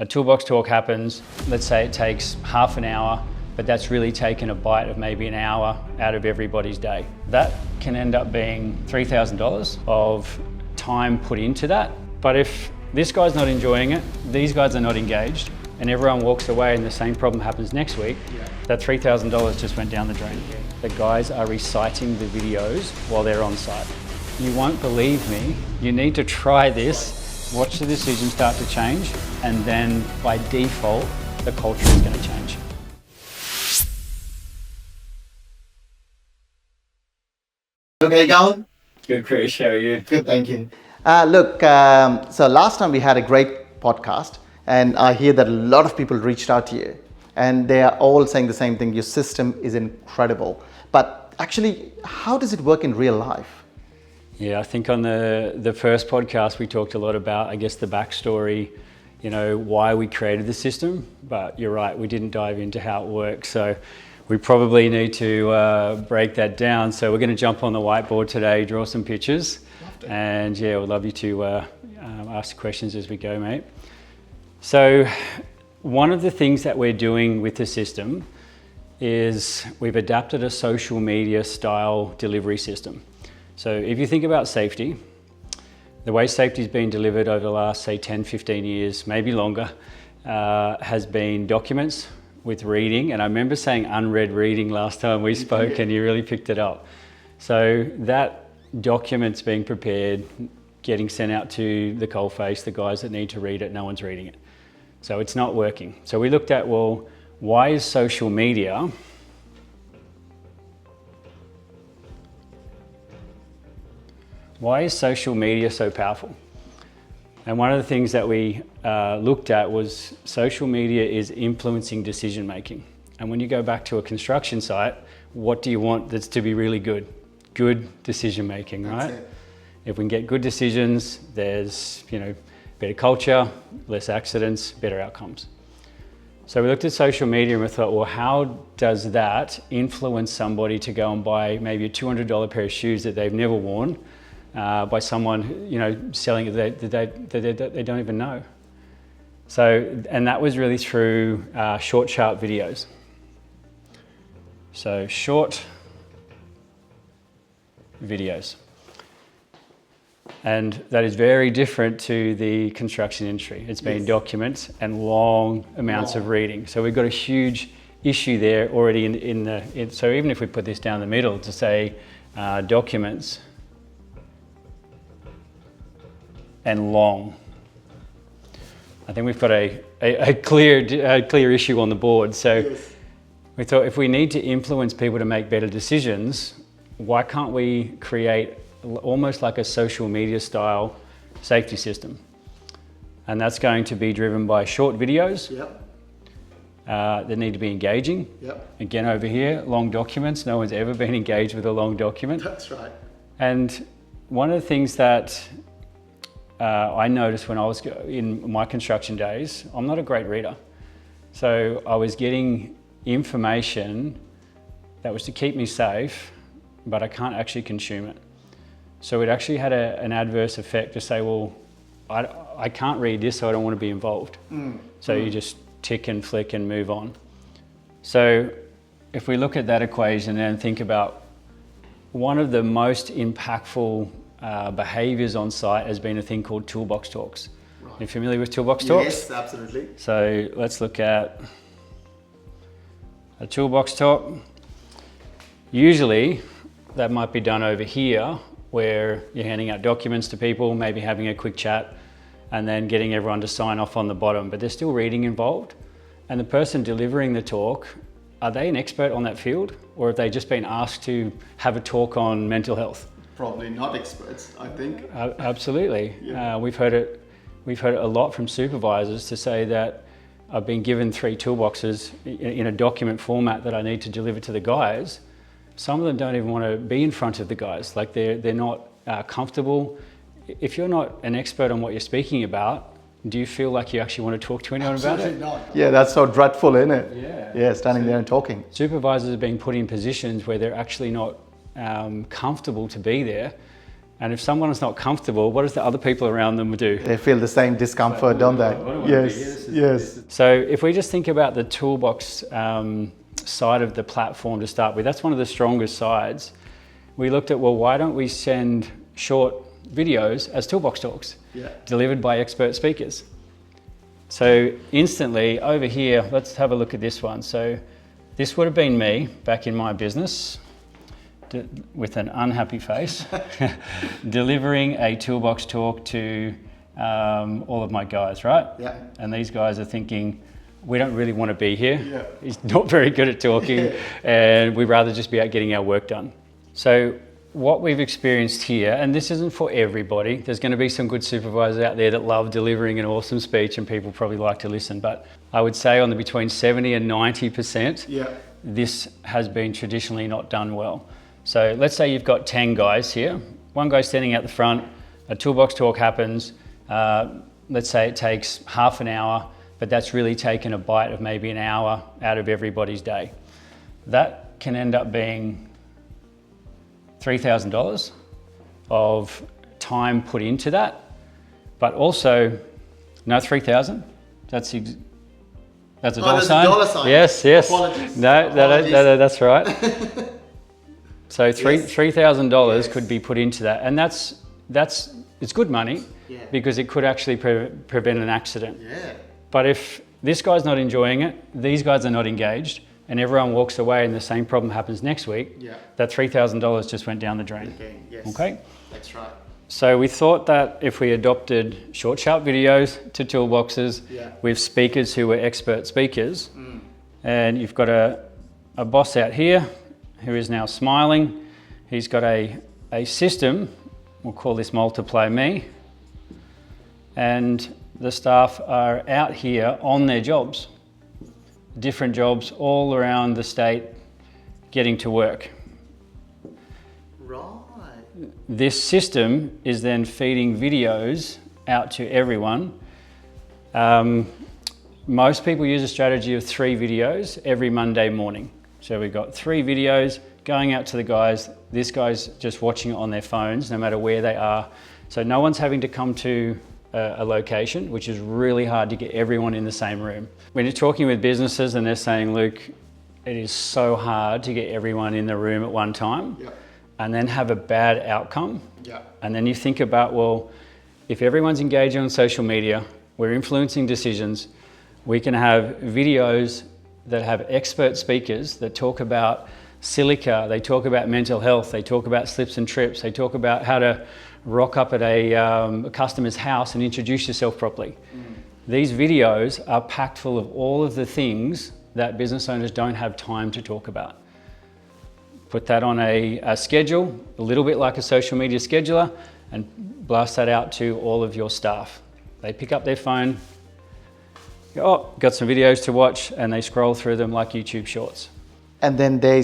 A toolbox talk happens, let's say it takes half an hour, but that's really taken a bite of maybe an hour out of everybody's day. That can end up being $3,000 of time put into that. But if this guy's not enjoying it, these guys are not engaged, and everyone walks away and the same problem happens next week, that $3,000 just went down the drain. The guys are reciting the videos while they're on site. You won't believe me, you need to try this, watch the decisions start to change, and then by default, the culture is going to change. Okay, going? Good, Chris, how are you? Good, thank you. Look, so last time we had a great podcast, and I hear that a lot of people reached out to you, and they are all saying the same thing. Your system is incredible. But actually, how does it work in real life? Yeah, I think on the first podcast, we talked a lot about, I guess, the backstory, you know, why we created the system. But you're right, we didn't dive into how it works. So we probably need to break that down. So we're going to jump on the whiteboard today, draw some pictures. And yeah, we'd love you to ask questions as we go, mate. So one of the things that we're doing with the system is we've adapted a social media style delivery system. So if you think about safety, the way safety's been delivered over the last, say, 10, 15 years, maybe longer, has been documents with reading. And I remember saying unread reading last time we spoke, and you really picked it up. So that documents being prepared, getting sent out to the coalface, the guys that need to read it, no one's reading it. So it's not working. So we looked at, well, why is social media so powerful? And one of the things that we looked at was social media is influencing decision making. And when you go back to a construction site, what do you want that's to be really good? Good decision making, right? If we can get good decisions, there's, you know, better culture, less accidents, better outcomes. So we looked at social media and we thought, well, how does that influence somebody to go and buy maybe a $200 pair of shoes that they've never worn by someone, you know, selling it that they don't even know? So, and that was really through short, sharp videos. So short videos. And that is very different to the construction industry. It's been documents and long amounts of reading. So we've got a huge issue there already so even if we put this down the middle to say documents and long, I think we've got a clear issue on the board. So we thought, if we need to influence people to make better decisions, why can't we create almost like a social media style safety system? And that's going to be driven by short videos that need to be engaging. Again, over here, long documents. No one's ever been engaged with a long document. That's right. And one of the things that I noticed when I was in my construction days, I'm not a great reader. So I was getting information that was to keep me safe, but I can't actually consume it. So it actually had an adverse effect to say, well, I can't read this, so I don't want to be involved. So you just tick and flick and move on. So if we look at that equation and think about one of the most impactful behaviours on site has been a thing called toolbox talks. Right. Are you familiar with toolbox talks? Yes, absolutely. So let's look at a toolbox talk. Usually that might be done over here, where you're handing out documents to people, maybe having a quick chat, and then getting everyone to sign off on the bottom, but there's still reading involved. And the person delivering the talk, are they an expert on that field, or have they just been asked to have a talk on mental health? Probably not experts, I think. Absolutely. We've heard it a lot from supervisors to say that I've been given 3 toolboxes in a document format that I need to deliver to the guys. Some of them don't even want to be in front of the guys. Like they're not comfortable. If you're not an expert on what you're speaking about, do you feel like you actually want to talk to anyone about it? Not. Yeah, that's so dreadful, isn't it? Yeah, standing there and talking. Supervisors are being put in positions where they're actually not comfortable to be there. And if someone is not comfortable, what does the other people around them do? They feel the same discomfort, don't they? Yes. So if we just think about the toolbox side of the platform to start with, that's one of the strongest sides. We looked at, well, why don't we send short videos as toolbox talks delivered by expert speakers? So instantly over here, let's have a look at this one. So this would have been me back in my business with an unhappy face, delivering a toolbox talk to all of my guys, right? Yeah. And these guys are thinking, we don't really want to be here. Yeah. He's not very good at talking and we'd rather just be out getting our work done. So what we've experienced here, and this isn't for everybody, there's going to be some good supervisors out there that love delivering an awesome speech and people probably like to listen, but I would say on the between 70 and 90%, this has been traditionally not done well. So let's say you've got 10 guys here, one guy standing out the front, a toolbox talk happens, let's say it takes half an hour, but that's really taken a bite of maybe an hour out of everybody's day. That can end up being $3,000 of time put into that, but also, no, 3,000, that's a dollar sign. $1 sign. Yes. Apologies. No, that's right. So $3,000 could be put into that, and it's good money because it could actually prevent an accident. Yeah. But if this guy's not enjoying it, these guys are not engaged, and everyone walks away and the same problem happens next week, that $3,000 just went down the drain. Okay? That's right. So we thought that if we adopted short, sharp videos to toolboxes with speakers who were expert speakers, and you've got a boss out here who is now smiling. He's got a system, we'll call this Multiply Me, and the staff are out here on their jobs, different jobs all around the state getting to work. Right. This system is then feeding videos out to everyone. Most people use a strategy of 3 videos every Monday morning. So we've got 3 videos going out to the guys. This guy's just watching it on their phones, no matter where they are. So no one's having to come to a location, which is really hard to get everyone in the same room. When you're talking with businesses and they're saying, Luke, it is so hard to get everyone in the room at one time and then have a bad outcome. And then you think about, well, if everyone's engaging on social media, we're influencing decisions, we can have videos that have expert speakers that talk about silica, they talk about mental health, they talk about slips and trips, they talk about how to rock up at a customer's house and introduce yourself properly. These videos are packed full of all of the things that business owners don't have time to talk about. Put that on a schedule, a little bit like a social media scheduler, and blast that out to all of your staff. They pick up their phone, oh, got some videos to watch, and they scroll through them like YouTube Shorts. And then they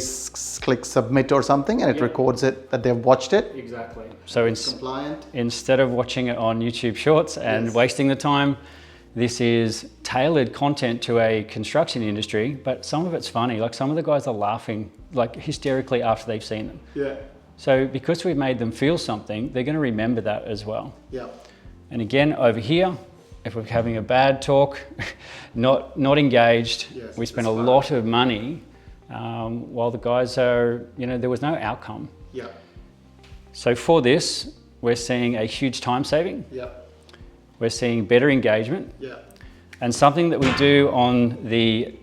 click submit or something, and it records it that they've watched it. Exactly. So Compliant. Instead of watching it on YouTube Shorts and wasting the time, this is tailored content to a construction industry, but some of it's funny. Like some of the guys are laughing like hysterically after they've seen them. So because we've made them feel something, they're going to remember that as well. And again, over here, if we're having a bad talk, not engaged, we spend a lot of money while the guys are, there was no outcome. So for this, we're seeing a huge time saving. We're seeing better engagement. And something that we do on the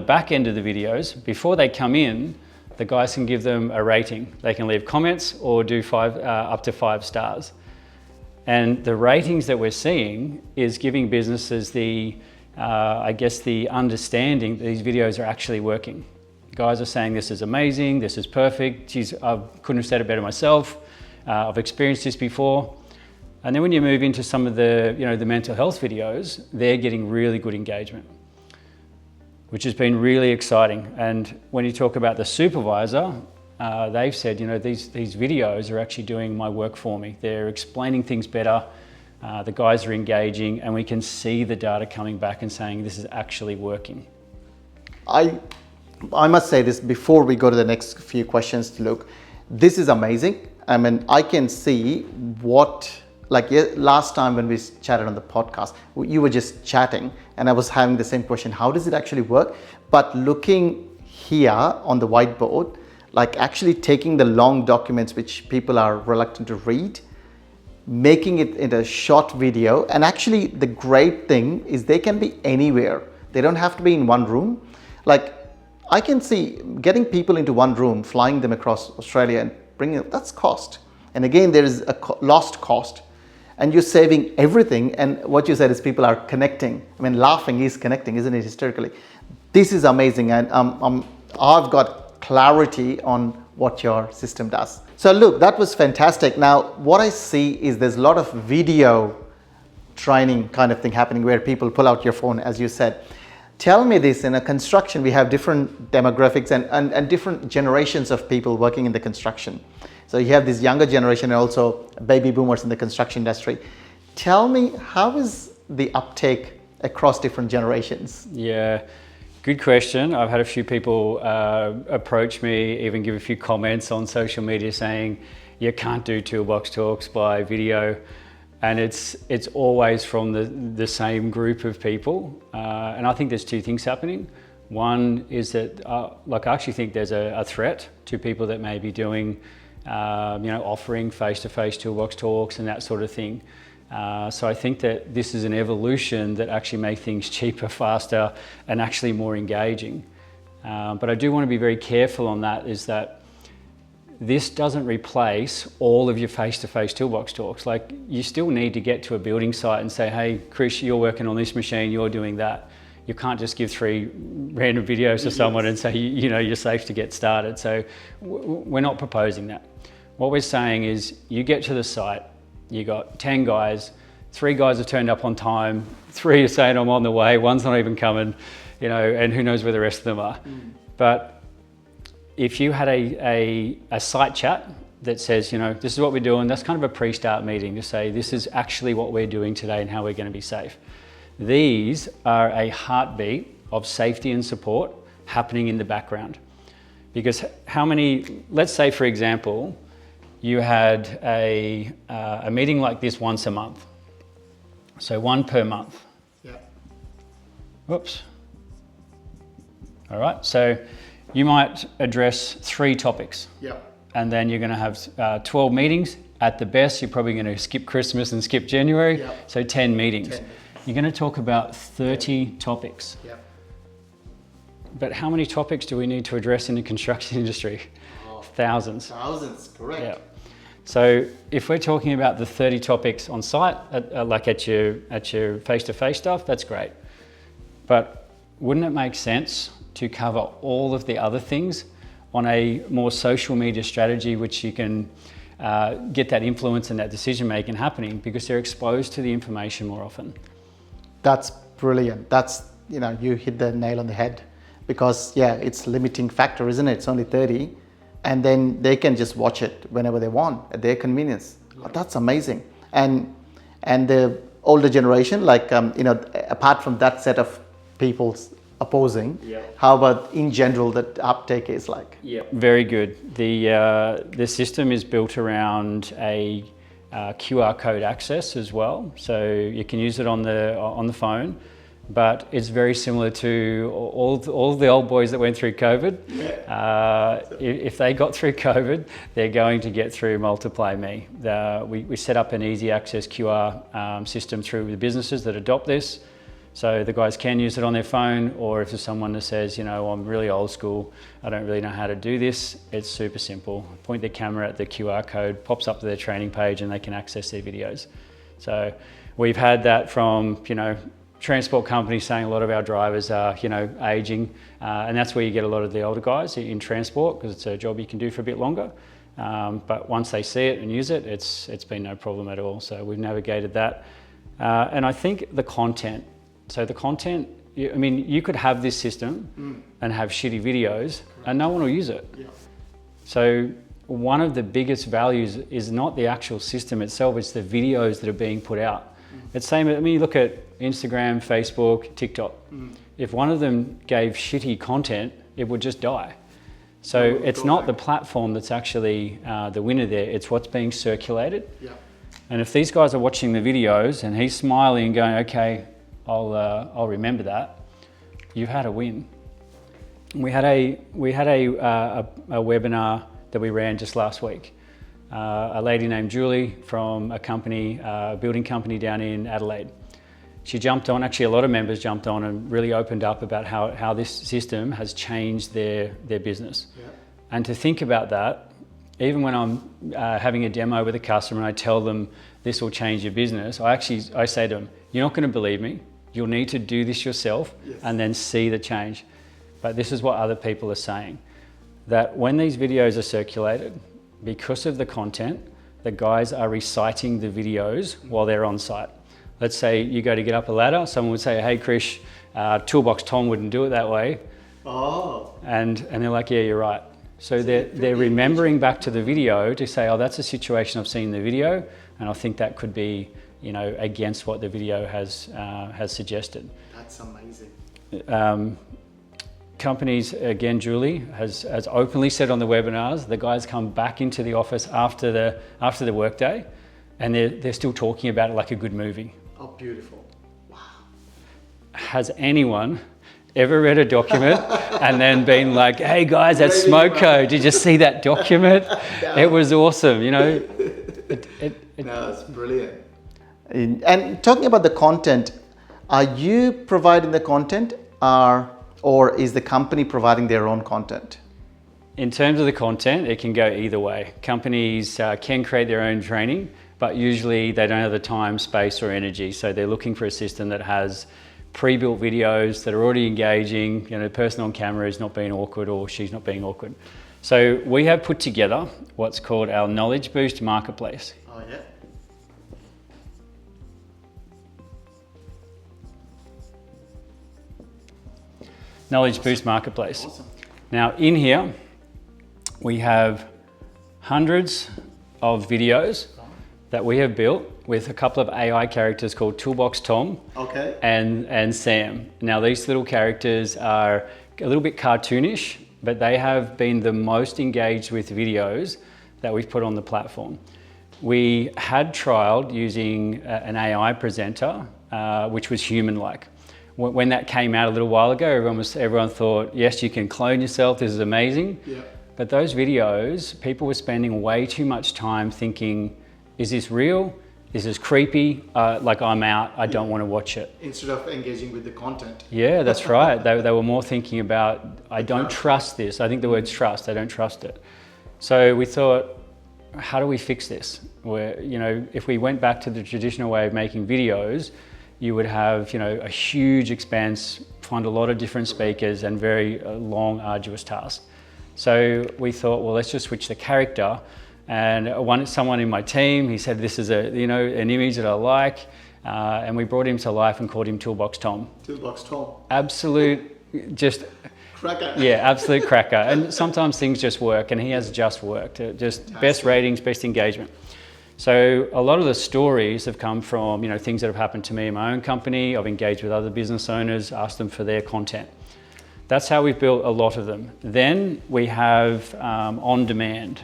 back end of the videos, before they come in, the guys can give them a rating. They can leave comments or do up to 5 stars. And the ratings that we're seeing is giving businesses the understanding that these videos are actually working. Guys are saying this is amazing, this is perfect, geez, I couldn't have said it better myself, I've experienced this before. And then when you move into some of the, the mental health videos, they're getting really good engagement, which has been really exciting. And when you talk about the supervisor, they've said, these videos are actually doing my work for me. They're explaining things better, the guys are engaging, and we can see the data coming back and saying this is actually working. I must say this before we go to the next few questions, Luke. This is amazing. I mean, I can see what, like last time when we chatted on the podcast, you were just chatting and I was having the same question, how does it actually work? But looking here on the whiteboard, like actually taking the long documents which people are reluctant to read, making it into a short video. And actually the great thing is they can be anywhere. They don't have to be in one room. Like I can see getting people into one room, flying them across Australia and bringing them, that's cost. And again, there is a lost cost and you're saving everything. And what you said is people are connecting. I mean, laughing is connecting, isn't it, hysterically? This is amazing. And I've got clarity on what your system does. So look, that was fantastic. Now, what I see is there's a lot of video training kind of thing happening where people pull out your phone, as you said. Tell me this, in a construction, we have different demographics and different generations of people working in the construction. So you have this younger generation and also baby boomers in the construction industry. Tell me, how is the uptake across different generations? Yeah, good question. I've had a few people approach me, even give a few comments on social media saying, you can't do toolbox talks by video. And it's always from the same group of people. And I think there's two things happening. One is that, I actually think there's a threat to people that may be doing, offering face-to-face toolbox talks and that sort of thing. So I think that this is an evolution that actually makes things cheaper, faster, and actually more engaging. But I do want to be very careful on that, is that this doesn't replace all of your face-to-face toolbox talks. Like, you still need to get to a building site and say, hey, Chris, you're working on this machine, you're doing that. You can't just give 3 random videos to someone and say, you're safe to get started. So we're not proposing that. What we're saying is, you get to the site, you got 10 guys, 3 guys have turned up on time, 3 are saying I'm on the way, 1's not even coming, and who knows where the rest of them are. But if you had a site chat that says, this is what we're doing, that's kind of a pre-start meeting to say, this is actually what we're doing today and how we're going to be safe. These are a heartbeat of safety and support happening in the background. Because let's say for example, you had a meeting like this once a month. So 1 per month. Yeah. Whoops. All right, so you might address 3 topics. Yeah. And then you're going to have 12 meetings. At the best, you're probably going to skip Christmas and skip January. Yeah. So 10 meetings. 10. You're going to talk about 30 topics. Yeah. But how many topics do we need to address in the construction industry? Oh, Thousands. Thousands, correct. Yeah. So if we're talking about the 30 topics on site, like at your face-to-face stuff, that's great. But wouldn't it make sense to cover all of the other things on a more social media strategy, which you can get that influence and that decision making happening because they're exposed to the information more often? That's brilliant. That's, you hit the nail on the head, because it's limiting factor, isn't it? It's only 30, and then they can just watch it whenever they want at their convenience. Yeah. That's amazing. And the older generation, apart from that set of people's opposing, how about in general that uptake is like? Yeah, very good. The system is built around a QR code access as well, so you can use it on the phone, but it's very similar to all the old boys that went through COVID. If they got through COVID, they're going to get through Multiply Me. We set up an easy access QR system through the businesses that adopt this. So the guys can use it on their phone, or if there's someone that says, I'm really old school, I don't really know how to do this, it's super simple. Point their camera at the QR code, pops up to their training page, and they can access their videos. So we've had that from, transport companies saying a lot of our drivers are, aging, and that's where you get a lot of the older guys in transport, because it's a job you can do for a bit longer. But once they see it and use it, it's been no problem at all. So we've navigated that. And I think the content, you could have this system and have shitty videos and no one will use it. Yeah. So one of the biggest values is not the actual system itself, it's the videos that are being put out. It's same, you look at Instagram, Facebook, TikTok. If one of them gave shitty content, it would just die. So it's not the platform that's actually the winner there, it's what's being circulated. Yeah. And if these guys are watching the videos and he's smiling and going, okay, I'll remember that, you've had a win. We had a webinar that we ran just last week. A lady named Julie from a company, a building company down in Adelaide. She jumped on, actually a lot of members jumped on and really opened up about how this system has changed their business. Yeah. And to think about that, even when I'm having a demo with a customer and I tell them this will change your business, I say to them, you're not going to believe me. You'll need to do this yourself and then see the change. But this is what other people are saying, that when these videos are circulated, because of the content, the guys are reciting the videos while they're on site. Let's say you go to get up a ladder, someone would say, hey Krish, Toolbox Tom wouldn't do it that way. Oh. And they're like, yeah, you're right. So they're remembering back to the video to say, oh, that's a situation I've seen in the video, and I think that could be, against what the video has suggested. That's amazing. Companies, again, Julie has openly said on the webinars, the guys come back into the office after the workday, and they're still talking about it like a good movie. Oh, beautiful. Wow. Has anyone ever read a document and then been like, hey guys, at Smoko, did you see that document? No. It was awesome, No, it's brilliant. And talking about the content, are you providing the content or is the company providing their own content? In terms of the content, it can go either way. Companies can create their own training, but usually they don't have the time, space or energy. So they're looking for a system that has pre-built videos that are already engaging, the person on camera is not being awkward or she's not being awkward. So we have put together what's called our Knowledge Boost Marketplace. Oh yeah. Knowledge Boost Marketplace. Awesome. Now in here, we have hundreds of videos that we have built with a couple of AI characters called Toolbox Tom and Sam. Now these little characters are a little bit cartoonish, but they have been the most engaged with videos that we've put on the platform. We had trialed using an AI presenter, which was human-like. When that came out a little while ago, everyone thought, yes, you can clone yourself, this is amazing. Yeah. But those videos, people were spending way too much time thinking, is this real? Is this creepy? Like I'm out, I don't want to watch it. Instead of engaging with the content. Yeah, that's right. They were more thinking about, I don't trust this. I think the word's trust, I don't trust it. So we thought, how do we fix this? Where, if we went back to the traditional way of making videos, you would have, a huge expanse, find a lot of different speakers and very long, arduous tasks. So we thought, well, let's just switch the character. And someone in my team, he said, this is an image that I like. And we brought him to life and called him Toolbox Tom. Toolbox Tom. Absolute, just... Cracker. Yeah, absolute cracker. And sometimes things just work, and he has just worked. Just best ratings, best engagement. So a lot of the stories have come from, things that have happened to me in my own company. I've engaged with other business owners, asked them for their content. That's how we've built a lot of them. Then we have on demand.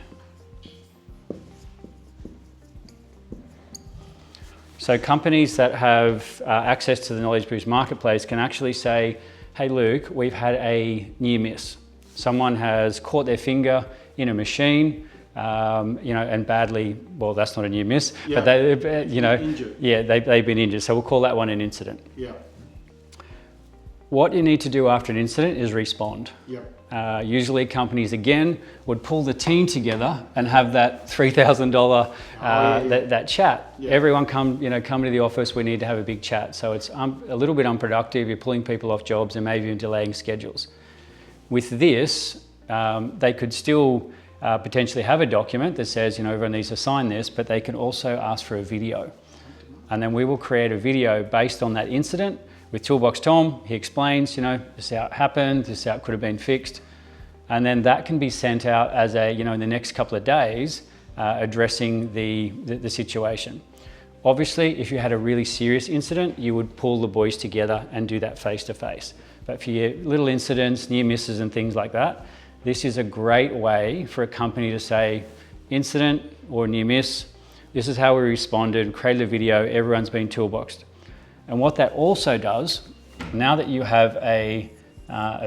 So companies that have access to the Knowledge Boost Marketplace can actually say, hey Luke, we've had a near miss. Someone has caught their finger in a machine, and badly, well, that's not a near miss, but they've been injured. So we'll call that one an incident. Yeah. What you need to do after an incident is respond. Yeah. Usually companies, again, would pull the team together and have that $3,000 that chat. Yeah. Everyone come to the office, we need to have a big chat. So it's a little bit unproductive, you're pulling people off jobs and maybe even delaying schedules. With this, they could still potentially have a document that says, everyone needs to sign this, but they can also ask for a video. And then we will create a video based on that incident. With Toolbox Tom, he explains, this is how it happened, this is how it could have been fixed. And then that can be sent out as in the next couple of days, addressing the situation. Obviously, if you had a really serious incident, you would pull the boys together and do that face to face. But for your little incidents, near misses and things like that, this is a great way for a company to say, incident or near miss, this is how we responded, created a video, everyone's been toolboxed. And what that also does, now that you have a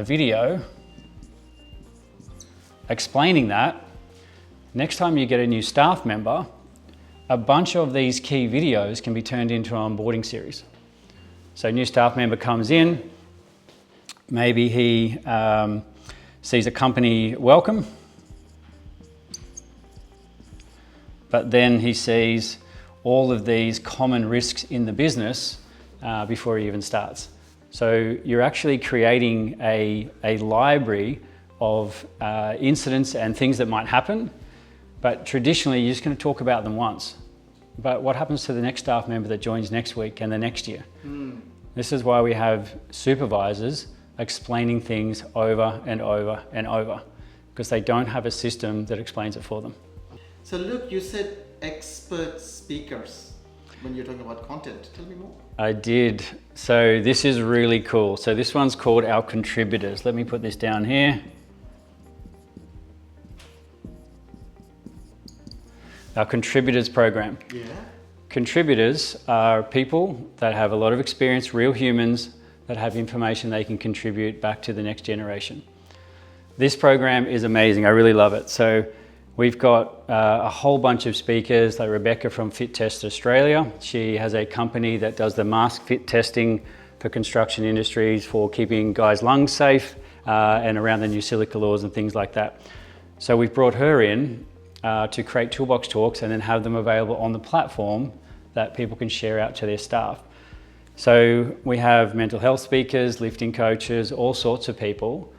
video explaining that, next time you get a new staff member, a bunch of these key videos can be turned into an onboarding series. So a new staff member comes in, maybe he sees a company welcome, but then he sees all of these common risks in the business before he even starts. So you're actually creating a library of incidents and things that might happen, but traditionally you're just going to talk about them once. But what happens to the next staff member that joins next week and the next year? This is why we have supervisors explaining things over and over and over, because they don't have a system that explains it for them. So Luke, you said expert speakers when you're talking about content. Tell me more. I did. So this is really cool. So this one's called our contributors. Let me put this down here. Our contributors program. Yeah. Contributors are people that have a lot of experience, real humans that have information they can contribute back to the next generation. This program is amazing. I really love it. So we've got a whole bunch of speakers like Rebecca from Fit Test Australia. She has a company that does the mask fit testing for construction industries for keeping guys' lungs safe and around the new silica laws and things like that. So we've brought her in to create toolbox talks and then have them available on the platform that people can share out to their staff. So we have mental health speakers, lifting coaches, all sorts of people.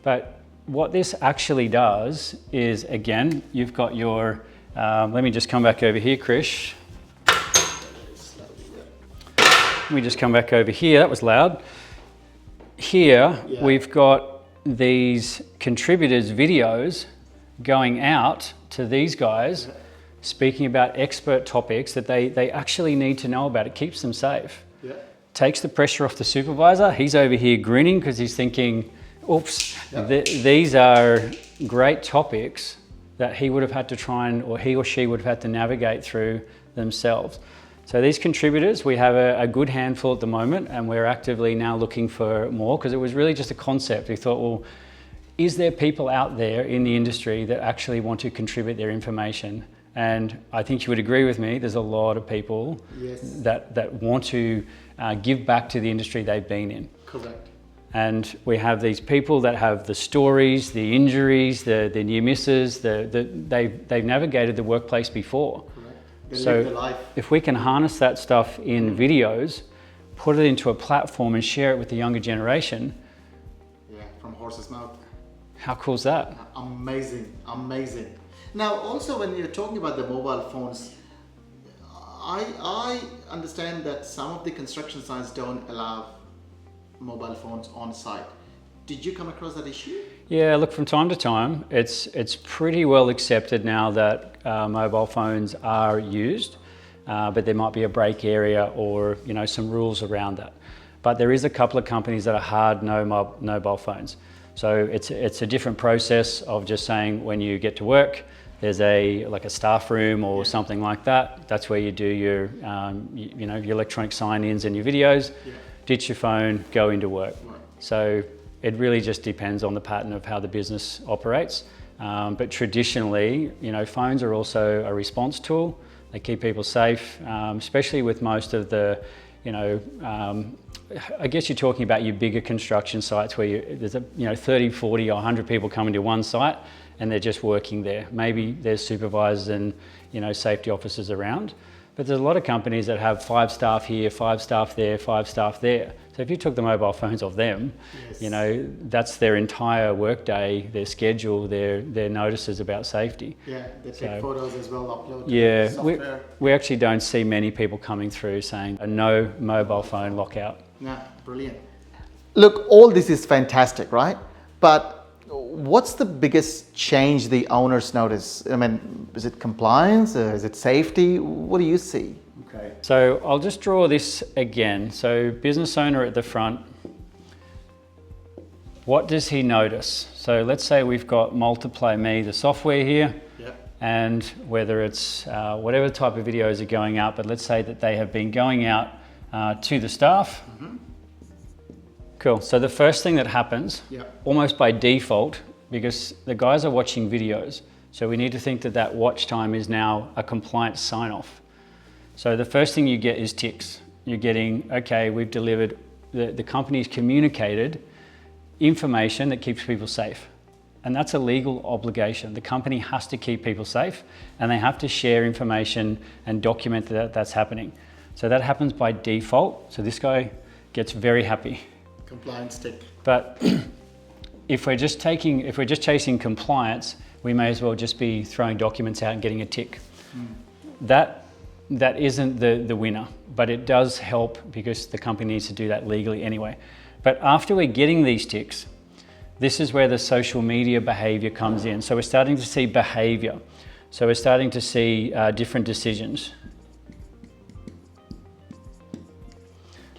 But what this actually does is, again, you've got your, let me just come back over here, Krish. Let me just come back over here, that was loud. Here, we've got these contributors' videos going out to these guys, speaking about expert topics that they actually need to know about. It keeps them safe. Yeah. Takes the pressure off the supervisor. He's over here grinning because he's thinking, oops, these are great topics that he would have had to try and, or he or she would have had to navigate through themselves. So these contributors, we have a good handful at the moment, and we're actively now looking for more, because it was really just a concept. We thought, well, is there people out there in the industry that actually want to contribute their information? And I think you would agree with me, there's a lot of people that want to give back to the industry they've been in. Correct. And we have these people that have the stories, the injuries, the near misses, they've navigated the workplace before. Correct. They So live their life. if we can harness that stuff in videos, put it into a platform and share it with the younger generation. Yeah, from horse's mouth. How cool is that? Amazing, amazing. Now, also when you're talking about the mobile phones, I understand that some of the construction sites don't allow mobile phones on site. Did you come across that issue? Yeah, look, from time to time, it's pretty well accepted now that mobile phones are used, but there might be a break area or some rules around that. But there is a couple of companies that are hard no mobile phones. So it's a different process of just saying when you get to work, there's like a staff room or something like that. That's where you do your your electronic sign-ins and your videos. Yeah. Ditch your phone, go into work. Right. So it really just depends on the pattern of how the business operates. But traditionally, phones are also a response tool. They keep people safe, especially with most of the, I guess you're talking about your bigger construction sites where there's 30, 40 or 100 people coming to one site and they're just working there. Maybe there's supervisors and safety officers around. But there's a lot of companies that have 5 staff here, 5 staff there, 5 staff there. So if you took the mobile phones off them, that's their entire workday, their schedule, their notices about safety. Yeah, they take photos as well, upload to software. We actually don't see many people coming through saying a no mobile phone lockout. Yeah, brilliant. Look, all this is fantastic, right? But what's the biggest change the owners notice? I mean, is it compliance? Is it safety? What do you see? Okay. So I'll just draw this again. So business owner at the front. what does he notice? So let's say we've got Multiply Me, the software here, and whether it's whatever type of videos are going out, but let's say that they have been going out to the staff. Cool. So the first thing that happens, almost by default, because the guys are watching videos, so we need to think that that watch time is now a compliance sign-off. So the first thing you get is ticks. You're getting, okay, we've delivered, the company's communicated information that keeps people safe. And that's a legal obligation. The company has to keep people safe, and they have to share information and document that that's happening. So that happens by default. So this guy gets very happy. Compliance tick. But if we're just chasing compliance, we may as well just be throwing documents out and getting a tick. That isn't the winner, but it does help because the company needs to do that legally anyway. But after we're getting these ticks, this is where the social media behaviour comes in. So we're starting to see behaviour. So we're starting to see different decisions.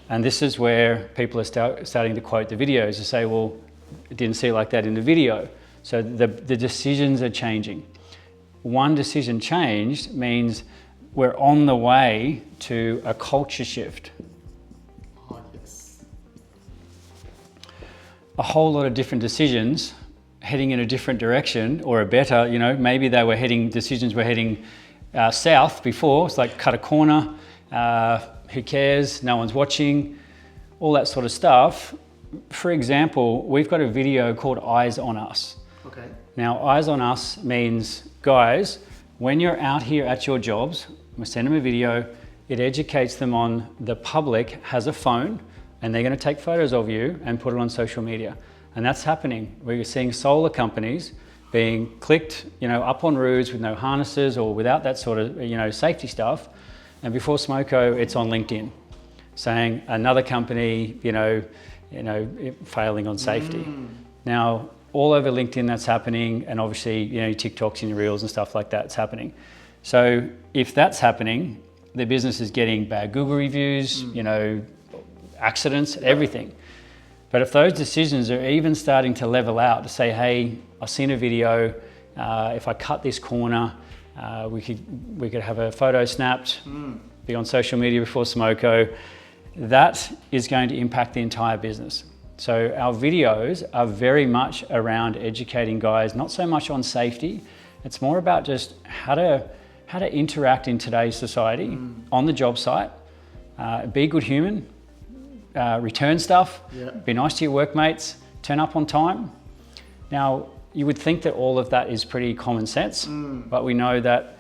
And this is where people are starting to quote the videos to say, well, I didn't see it like that in the video. So the decisions are changing. One decision changed means we're on the way to a culture shift. Oh, yes. A whole lot of different decisions heading in a different direction, or a better, maybe they were decisions were heading south before. It's like cut a corner, who cares, no one's watching, all that sort of stuff. For example, we've got a video called Eyes on Us. Okay. Now, Eyes on Us means, guys, when you're out here at your jobs, we send them a video, it educates them on the public has a phone and they're going to take photos of you and put it on social media. And that's happening. We're seeing solar companies being clicked, up on roofs with no harnesses or without that sort of, safety stuff. And before Smoko, it's on LinkedIn saying another company, failing on safety. Now, all over LinkedIn that's happening, and obviously, TikToks and Reels and stuff like that's happening. So if that's happening, the business is getting bad Google reviews, accidents, everything. But if those decisions are even starting to level out to say, hey, I've seen a video, if I cut this corner, we could have a photo snapped, be on social media before Smoko, that is going to impact the entire business. So our videos are very much around educating guys, not so much on safety. It's more about just how to interact in today's society on the job site, be a good human, return stuff, be nice to your workmates, turn up on time. Now, you would think that all of that is pretty common sense, but we know that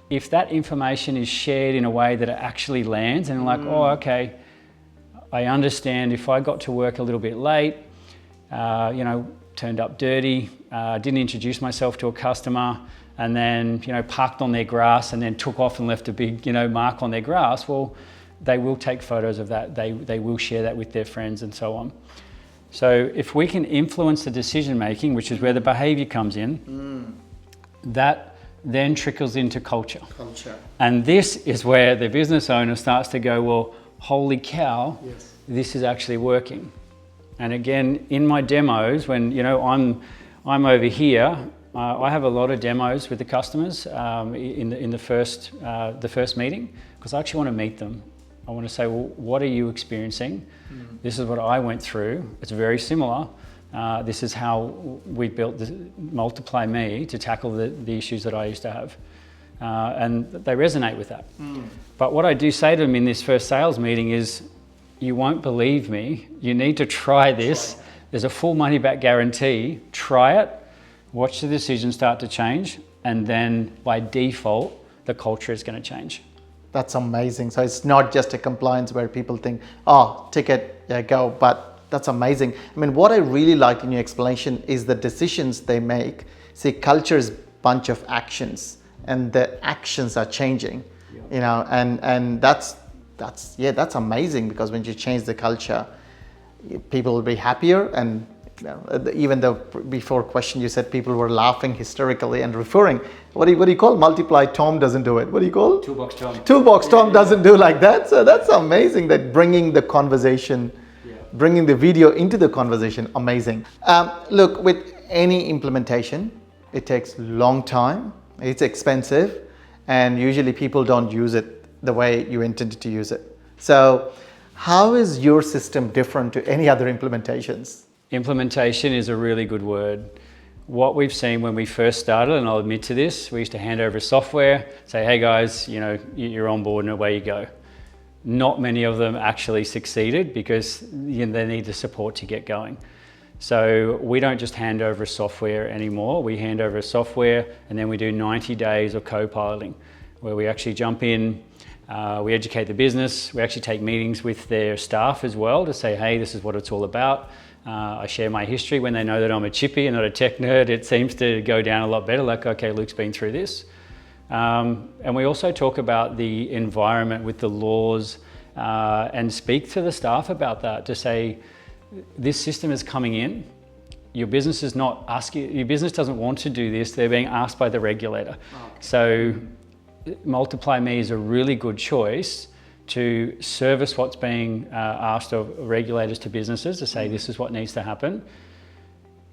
if that information is shared in a way that it actually lands and like, oh, okay, I understand if I got to work a little bit late, turned up dirty, didn't introduce myself to a customer, and then, parked on their grass and then took off and left a big, mark on their grass, well, they will take photos of that. They will share that with their friends and so on. So if we can influence the decision making, which is where the behavior comes in, that then trickles into culture. And this is where the business owner starts to go, well, holy cow, this is actually working. And again, in my demos, when I'm over here, I have a lot of demos with the customers in the first meeting, because I actually want to meet them. I want to say, well, what are you experiencing? This is what I went through. It's very similar. This is how we built Multiply Me to tackle the issues that I used to have. And they resonate with that. But what I do say to them in this first sales meeting is, you won't believe me. You need to try this. There's a full money back guarantee. Try it, watch the decisions start to change, and then by default, the culture is going to change. That's amazing. So it's not just a compliance where people think, oh, ticket, yeah, go, but that's amazing. I mean, what I really liked in your explanation is the decisions they make. See, culture is a bunch of actions, and the actions are changing, and that's amazing, because when you change the culture, people will be happier. And even the before question you said people were laughing hysterically and referring, what do you call multiply Tom doesn't do it, what do you call Toolbox Tom doesn't do like that. So that's amazing, that bringing the conversation bringing the video into the conversation, amazing. Look, with any implementation, it takes a long time, it's expensive, and usually people don't use it the way you intended to use it. So how is your system different to any other implementations? Implementation is a really good word. What we've seen when we first started, and I'll admit to this, we used to hand over software, say, hey guys, you're on board and away you go. Not many of them actually succeeded because they need the support to get going. So we don't just hand over software anymore. We hand over software and then we do 90 days of co-piloting where we actually jump in, we educate the business, we actually take meetings with their staff as well to say, hey, this is what it's all about. I share my history. When they know that I'm a chippy and not a tech nerd, it seems to go down a lot better, like, okay, Luke's been through this. And we also talk about the environment with the laws and speak to the staff about that to say, this system is coming in, your business is not asking, your business doesn't want to do this, they're being asked by the regulator. Okay. So Multiply Me is a really good choice to service what's being asked of regulators to businesses to say this is what needs to happen,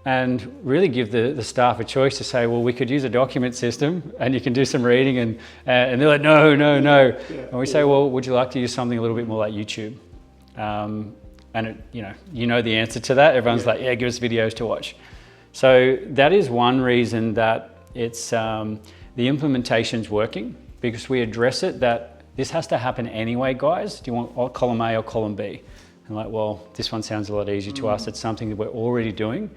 and really give the staff a choice to say, well, we could use a document system and you can do some reading, and they're like, no. Yeah. And we say, well, would you like to use something a little bit more like YouTube? And you know the answer to that. Everyone's like, yeah, give us videos to watch. So that is one reason that it's the implementation's working, because we address it that this has to happen anyway, guys. Do you want column A or column B? And like, well, this one sounds a lot easier to us. It's something that we're already doing.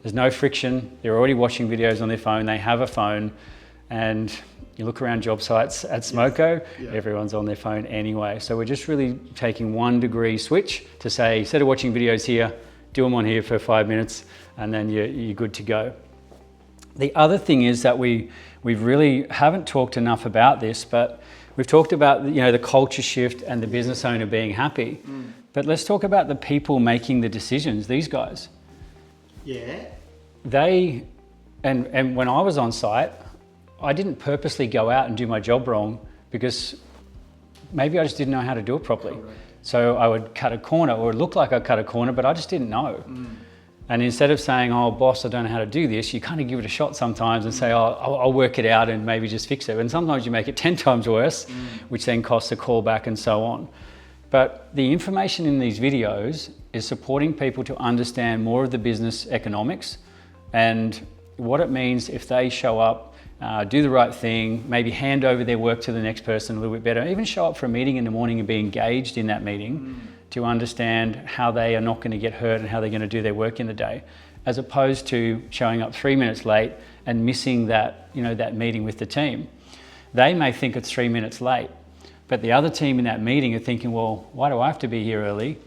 There's no friction. They're already watching videos on their phone. They have a phone, and you look around job sites at Smoko, everyone's on their phone anyway. So we're just really taking 1 degree switch to say, instead of watching videos here, do them on here for 5 minutes, and then you're good to go. The other thing is that we really haven't talked enough about this, but we've talked about the culture shift and the business owner being happy. But let's talk about the people making the decisions, these guys. Yeah. And when I was on site, I didn't purposely go out and do my job wrong because maybe I just didn't know how to do it properly. Oh, right. So I would cut a corner, or it looked like I cut a corner, but I just didn't know. And instead of saying, oh, boss, I don't know how to do this, you kind of give it a shot sometimes and say, oh, I'll work it out and maybe just fix it. And sometimes you make it 10 times worse, which then costs a callback and so on. But the information in these videos is supporting people to understand more of the business economics and what it means if they show up, do the right thing, maybe hand over their work to the next person a little bit better, even show up for a meeting in the morning and be engaged in that meeting to understand how they are not going to get hurt and how they're going to do their work in the day, as opposed to showing up 3 minutes late and missing that, that meeting with the team. They may think it's 3 minutes late, but the other team in that meeting are thinking, well, why do I have to be here early?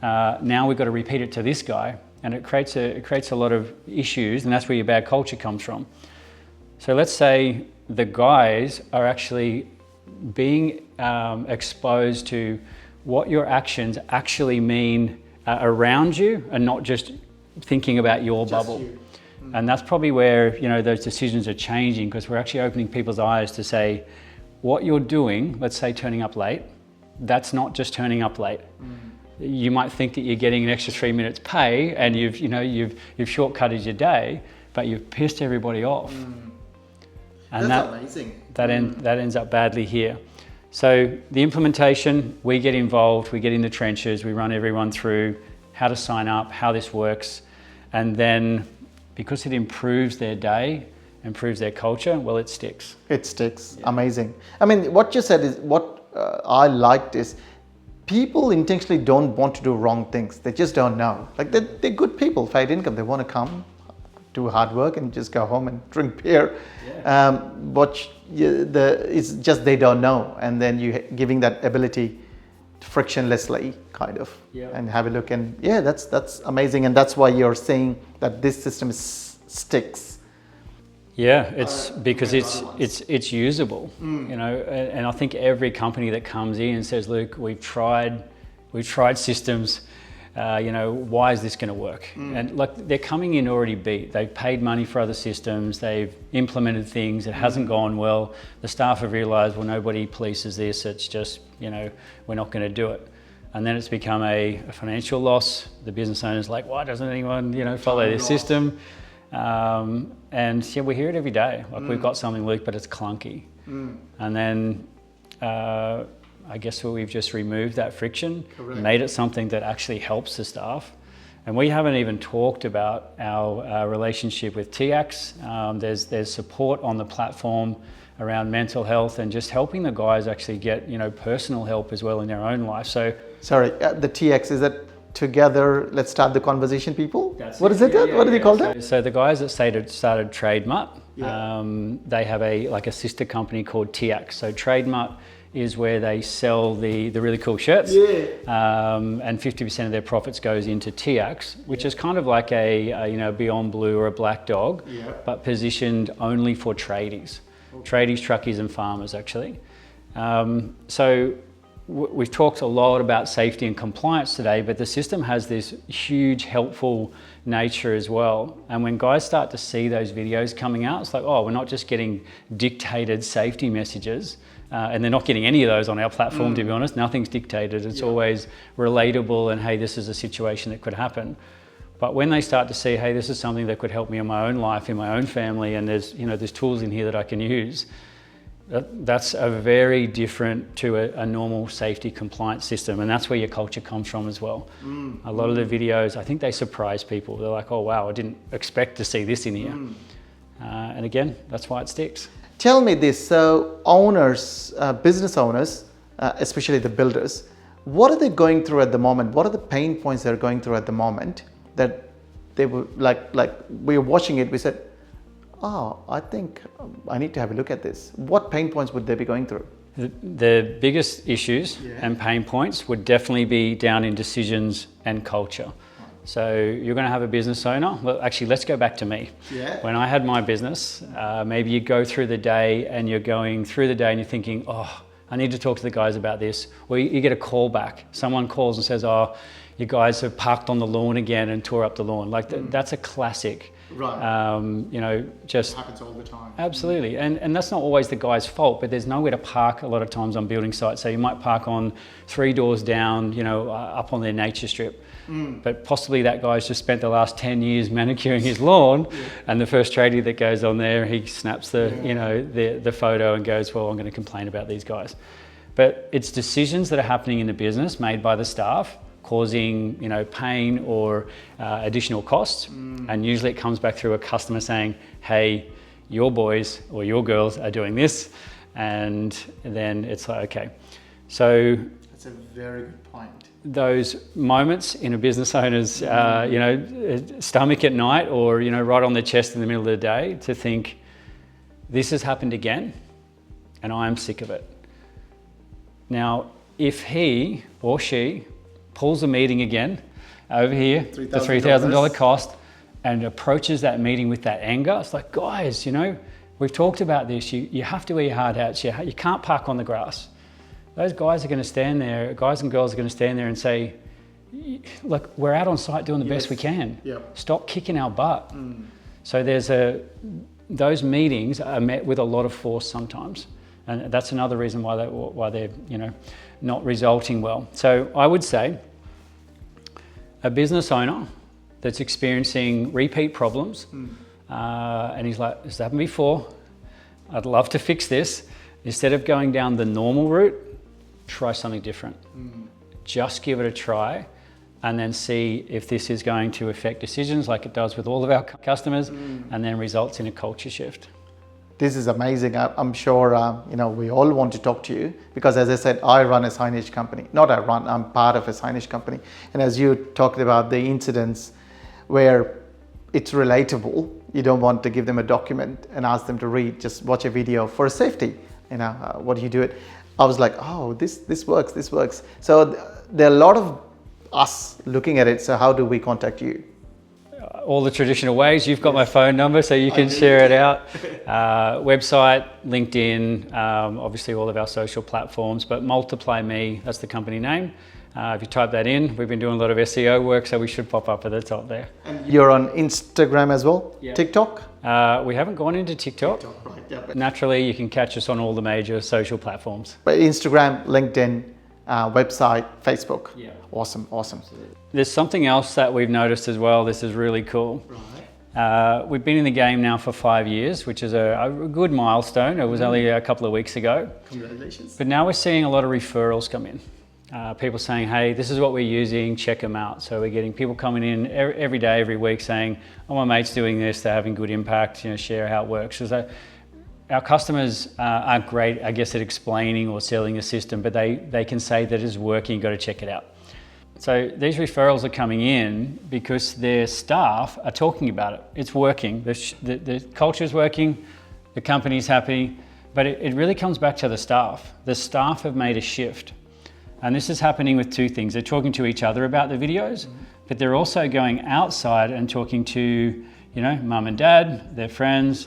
Now we've got to repeat it to this guy. And it creates a lot of issues, and that's where your bad culture comes from. So let's say the guys are actually being exposed to what your actions actually mean around you, and not just thinking about your bubble. And that's probably where those decisions are changing, because we're actually opening people's eyes to say, what you're doing, let's say turning up late, that's not just turning up late. You might think that you're getting an extra 3 minutes pay and you've shortcutted your day, but you've pissed everybody off. And that's amazing. That ends up badly here. So the implementation, we get involved, we get in the trenches, we run everyone through how to sign up, how this works, and then because it improves their day, improves their culture, well, it sticks. It sticks. Yeah. Amazing. I mean, what you said is what I liked is, people intentionally don't want to do wrong things. They just don't know. Like they're good people, paid income. They want to come, do hard work, and just go home and drink beer. Yeah. It's just they don't know, and then you giving that ability frictionlessly, kind of, and have a look. And that's amazing, and that's why you're saying that this system sticks. Yeah, it's because it's usable, and I think every company that comes in and says, "Look, we've tried systems, why is this going to work?" And like, they're coming in already beat. They've paid money for other systems. They've implemented things. It hasn't gone well. The staff have realised, well, nobody polices this. It's just, we're not going to do it. And then it's become a financial loss. The business owner's like, why doesn't anyone, follow this system? And yeah, we hear it every day. Like we've got something, Luke, but it's clunky. And then I guess we've just removed that friction, made it something that actually helps the staff. And we haven't even talked about our relationship with TX. There's support on the platform around mental health and just helping the guys actually get, personal help as well in their own life. So, sorry, the TX, is that together, let's start the conversation, people? What is it? What do they call that? So the guys that started TradeMut, they have a sister company called TX. So TradeMut is where they sell the really cool shirts, and 50% of their profits goes into TX, which is kind of like a Beyond Blue or a Black Dog, but positioned only for tradies. Tradies, truckies and farmers actually. So we've talked a lot about safety and compliance today, but the system has this huge helpful nature as well. And when guys start to see those videos coming out, it's like, oh, we're not just getting dictated safety messages, and they're not getting any of those on our platform, to be honest. Nothing's dictated. It's always relatable and, hey, this is a situation that could happen. But when they start to see, hey, this is something that could help me in my own life, in my own family, and there's tools in here that I can use, that's a very different to a normal safety compliance system. And that's where your culture comes from as well. A lot of the videos, I think they surprise people. They're like, oh, wow, I didn't expect to see this in here. And again, that's why it sticks. Tell me this, so owners, business owners, especially the builders, what are they going through at the moment? What are the pain points they're going through at the moment that they were like we were watching it, we said, oh, I think I need to have a look at this. What pain points would they be going through? The biggest issues and pain points would definitely be down in decisions and culture. So you're going to have a business owner. Well, actually, let's go back to me. When I had my business, maybe you go through the day and you're going through the day and you're thinking, oh, I need to talk to the guys about this. Or you get a call back. Someone calls and says, oh, you guys have parked on the lawn again and tore up the lawn. Like that's a classic. Just happens all the time. Absolutely, and that's not always the guy's fault, but there's nowhere to park a lot of times on building sites. So you might park on 3 doors down, up on their nature strip. But possibly that guy's just spent the last 10 years manicuring his lawn, and the first tradie that goes on there, he snaps the photo and goes, well, I'm going to complain about these guys. But it's decisions that are happening in the business made by the staff, causing pain or additional costs, and usually it comes back through a customer saying, hey, your boys or your girls are doing this, and then it's like, okay. So that's a very good point. Those moments in a business owner's stomach at night, or right on their chest in the middle of the day, to think, this has happened again and I am sick of it. Now, if he or she pulls a meeting again over here, the $3,000 cost, and approaches that meeting with that anger, it's like, guys, we've talked about this. You have to wear your hard hats. You can't park on the grass. Those guys are going to stand there, guys and girls are going to stand there and say, look, we're out on site doing the best we can. Stop kicking our butt. So those meetings are met with a lot of force sometimes. And that's another reason why they're not resulting well. So I would say a business owner that's experiencing repeat problems, and he's like, this happened before, I'd love to fix this. Instead of going down the normal route, try something different. Just give it a try and then see if this is going to affect decisions like it does with all of our customers, and then results in a culture shift. This is amazing. I'm sure we all want to talk to you, because as I said, I run a signage company. I'm part of a signage company. And as you talked about the incidents where it's relatable, you don't want to give them a document and ask them to read, just watch a video for safety. What do you do it? I was like, oh, this works. So there are a lot of us looking at it. So how do we contact you? All the traditional ways. You've got my phone number, so you can share it out. Website, LinkedIn, obviously all of our social platforms, but Multiply Me, that's the company name. If you type that in, we've been doing a lot of SEO work, so we should pop up at the top there. And you're on Instagram as well? TikTok? We haven't gone into TikTok. Naturally, you can catch us on all the major social platforms. But Instagram, LinkedIn, website, Facebook. Yeah. Awesome. There's something else that we've noticed as well. This is really cool. We've been in the game now for 5 years, which is a good milestone. It was only a couple of weeks ago. Congratulations. But now we're seeing a lot of referrals come in. People saying, hey, this is what we're using, check them out. So we're getting people coming in every day, every week saying, oh, my mate's doing this, they're having good impact, share how it works. So our customers aren't great, I guess, at explaining or selling a system, but they can say that it's working, you've got to check it out. So these referrals are coming in because their staff are talking about it. It's working, the culture's working, the company's happy, but it really comes back to the staff. The staff have made a shift. And this is happening with two things. They're talking to each other about the videos, but they're also going outside and talking to, mum and dad, their friends,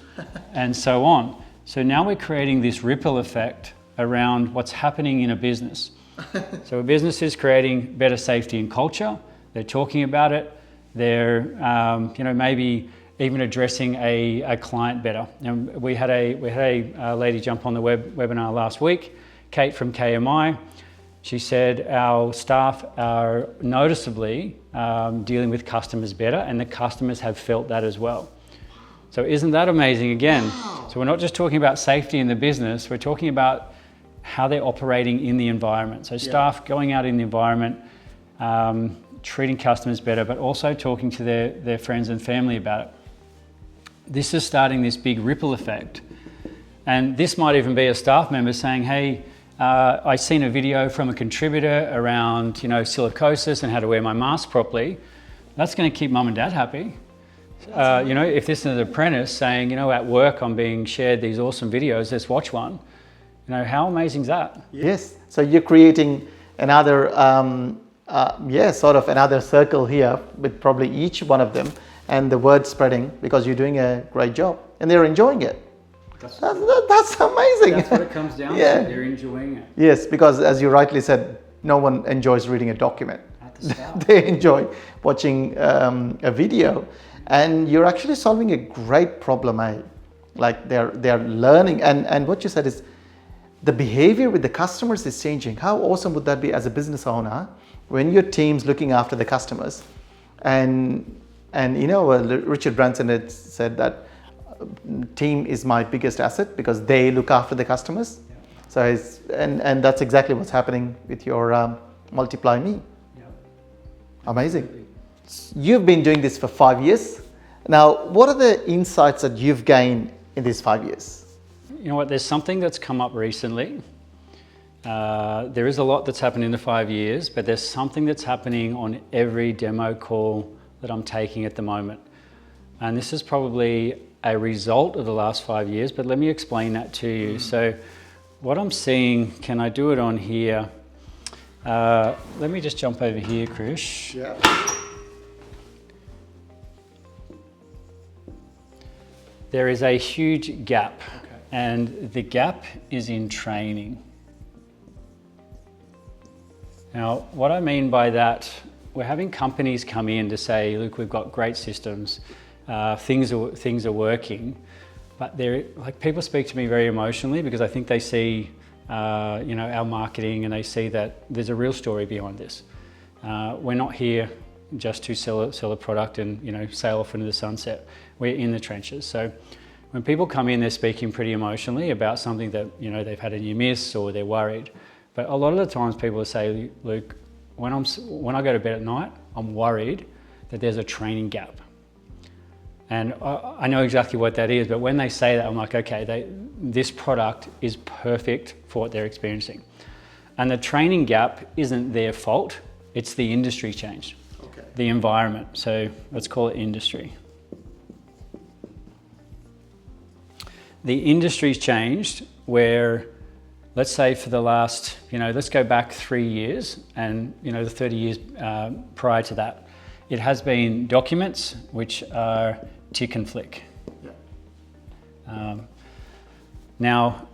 and so on. So now we're creating this ripple effect around what's happening in a business. So a business is creating better safety and culture. They're talking about it. They're, maybe even addressing a client better. And we had a lady jump on the webinar last week, Kate from KMI. She said our staff are noticeably dealing with customers better, and the customers have felt that as well. So isn't that amazing again? Wow. So we're not just talking about safety in the business, we're talking about how they're operating in the environment. So staff going out in the environment, treating customers better, but also talking to their friends and family about it. This is starting this big ripple effect. And this might even be a staff member saying, hey, I seen a video from a contributor around, silicosis and how to wear my mask properly. That's going to keep mum and dad happy. If this is an apprentice saying, at work I'm being shared these awesome videos, let's watch one. How amazing is that? Yes. So you're creating another, sort of another circle here with probably each one of them, and the word spreading because you're doing a great job and they're enjoying it. That's amazing. That's what it comes down to. They're enjoying it. Yes, because as you rightly said, no one enjoys reading a document. At the start. They enjoy watching a video, and you're actually solving a great problem. Like they're learning, and what you said is the behavior with the customers is changing. How awesome would that be as a business owner when your team's looking after the customers? And Richard Branson had said that team is my biggest asset because they look after the customers. Yeah. So and that's exactly what's happening with your Multiply Me. Yeah. Amazing. You've been doing this for 5 years. Now, what are the insights that you've gained in these 5 years? You know what, there's something that's come up recently. There is a lot that's happened in the 5 years, but there's something that's happening on every demo call that I'm taking at the moment. And this is probably a result of the last 5 years, but let me explain that to you. So what I'm seeing, can I do it on here? Let me just jump over here, Krish. Yeah. There is a huge gap, and the gap is in training. Now, what I mean by that, we're having companies come in to say, look, we've got great systems, things are working, but people speak to me very emotionally because I think they see, our marketing, and they see that there's a real story behind this. We're not here just to sell a product and sail off into the sunset. We're in the trenches. So when people come in, they're speaking pretty emotionally about something that they've had a near miss or they're worried. But a lot of the times people say, Luke, when I go to bed at night, I'm worried that there's a training gap. And I know exactly what that is, but when they say that, I'm like, okay, this product is perfect for what they're experiencing. And the training gap isn't their fault, it's the industry change, the environment. So let's call it industry. The industry's changed where, let's say for the last, let's go back 3 years and, the 30 years prior to that, it has been documents, which are tick and flick. Yeah. Now,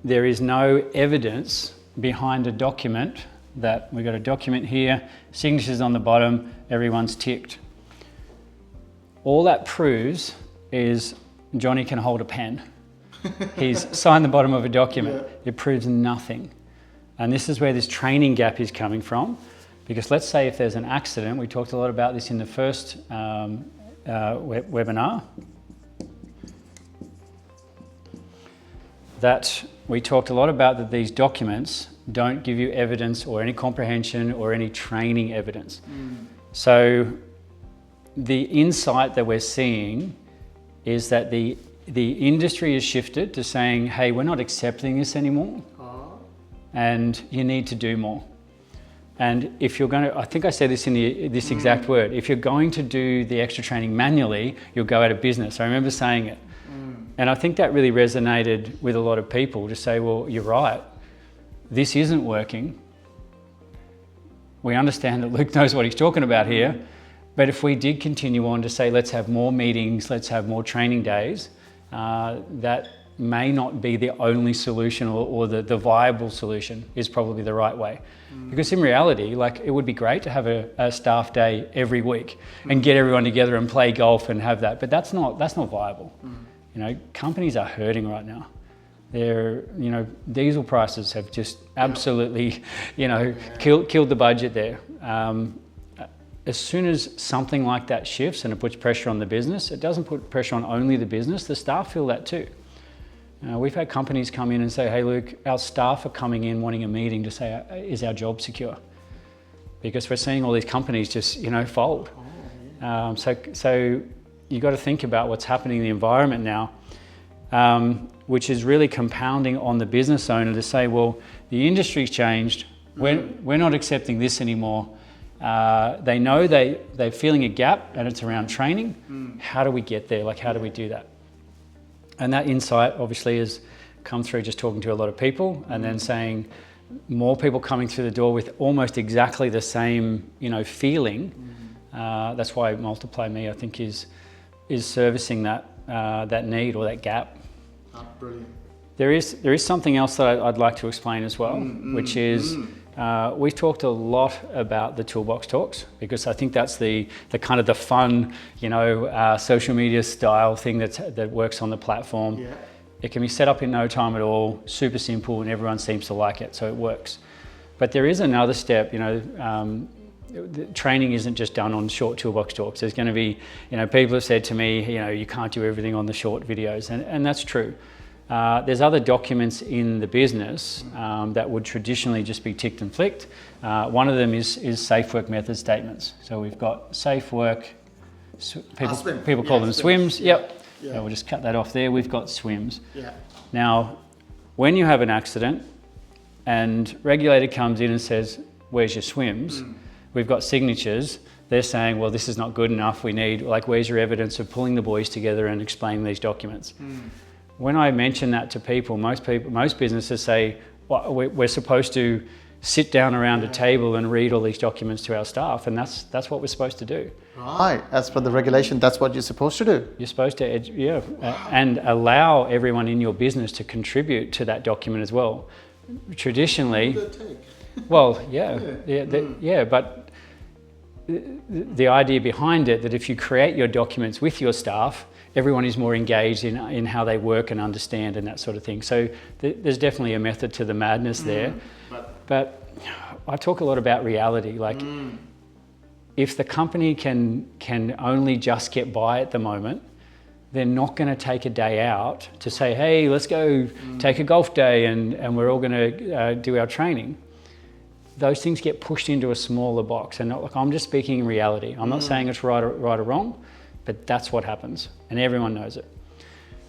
there is no evidence behind a document that we've got a document here, signatures on the bottom, everyone's ticked. All that proves is Johnny can hold a pen. He's signed the bottom of a document. Yeah. It proves nothing. And this is where this training gap is coming from. Because let's say if there's an accident, we talked a lot about this in the first webinar, that we talked a lot about that these documents don't give you evidence or any comprehension or any training evidence. So the insight that we're seeing is that the industry has shifted to saying, hey, we're not accepting this anymore, and you need to do more. And if you're going to, I think I said this in this exact word, if you're going to do the extra training manually, you'll go out of business. I remember saying it. And I think that really resonated with a lot of people to say, well, you're right, this isn't working. We understand that Luke knows what he's talking about here, but if we did continue on to say, let's have more meetings, let's have more training days, that may not be the only solution or the viable solution is probably the right way. Because in reality, like, it would be great to have a staff day every week and get everyone together and play golf and have that, but that's not viable. You know, companies are hurting right now. They're, you know, diesel prices have just absolutely, you know, killed the budget there. As soon as something like that shifts and it puts pressure on the business, it doesn't put pressure on only the business, the staff feel that too. We've had companies come in and say, hey, Luke, our staff are coming in wanting a meeting to say, is our job secure? Because we're seeing all these companies just, you know, fold. So you've got to think about what's happening in the environment now, which is really compounding on the business owner to say, well, the industry's changed. We're not accepting this anymore. They know they're feeling a gap, and it's around training. How do we get there? Like, how do we do that? And that insight obviously has come through just talking to a lot of people, and then saying more people coming through the door with almost exactly the same, you know, feeling. That's why Multiply Me, I think, is servicing that need or that gap. Brilliant. There is something else that I'd like to explain as well, which is we've talked a lot about the toolbox talks, because I think that's the kind of the fun, you know, social media style thing that works on the platform. Yeah. It can be set up in no time at all, super simple, and everyone seems to like it, so it works. But there is another step, you know. The training isn't just done on short toolbox talks. There's going to be, you know, people have said to me, you know, you can't do everything on the short videos, and that's true. There's other documents in the business that would traditionally just be ticked and flicked. One of them is safe work method statements. So we've got safe work, people call them swims. Yep. Yeah. So we'll just cut that off there. We've got swims. Yeah. Now, when you have an accident and regulator comes in and says, where's your swims? We've got signatures. They're saying, well, this is not good enough. We need, like, where's your evidence of pulling the boys together and explaining these documents? When I mention that to people, most businesses say, well, we're supposed to sit down around a table and read all these documents to our staff, and that's what we're supposed to do. Right, as per the regulation, that's what you're supposed to do. You're supposed to, and allow everyone in your business to contribute to that document as well. Traditionally, well, but the idea behind it, that if you create your documents with your staff, everyone is more engaged in how they work and understand and that sort of thing. So there's definitely a method to the madness there. But I talk a lot about reality. Like, if the company can only just get by at the moment, they're not going to take a day out to say, hey, let's go take a golf day and we're all going to do our training. Those things get pushed into a smaller box. And look, I'm just speaking in reality. I'm not saying it's right or wrong, but that's what happens, and everyone knows it.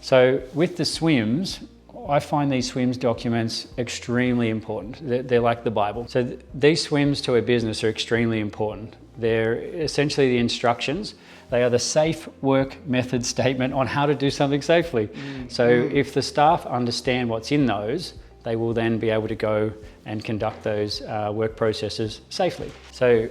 So with the swims, I find these swims documents extremely important. They're like the Bible. So these swims to a business are extremely important. They're essentially the instructions. They are the safe work method statement on how to do something safely. So if the staff understand what's in those, they will then be able to go and conduct those work processes safely. So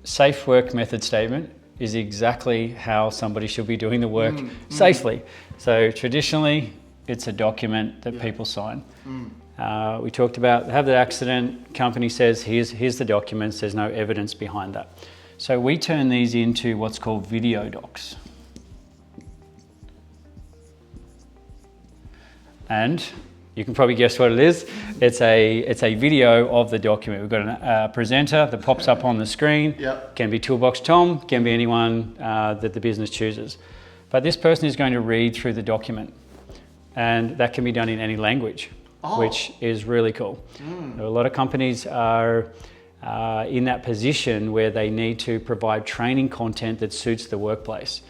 safe work method statement is exactly how somebody should be doing the work safely. So traditionally, it's a document that people sign. We talked about, have the accident, company says, here's the documents, there's no evidence behind that. So we turn these into what's called video docs. And You can probably guess what it is. It's a video of the document. We've got a presenter that pops up on the screen. Yep. Can be Toolbox Tom, can be anyone that the business chooses. But this person is going to read through the document, and that can be done in any language, which is really cool. A lot of companies are in that position where they need to provide training content that suits the workplace.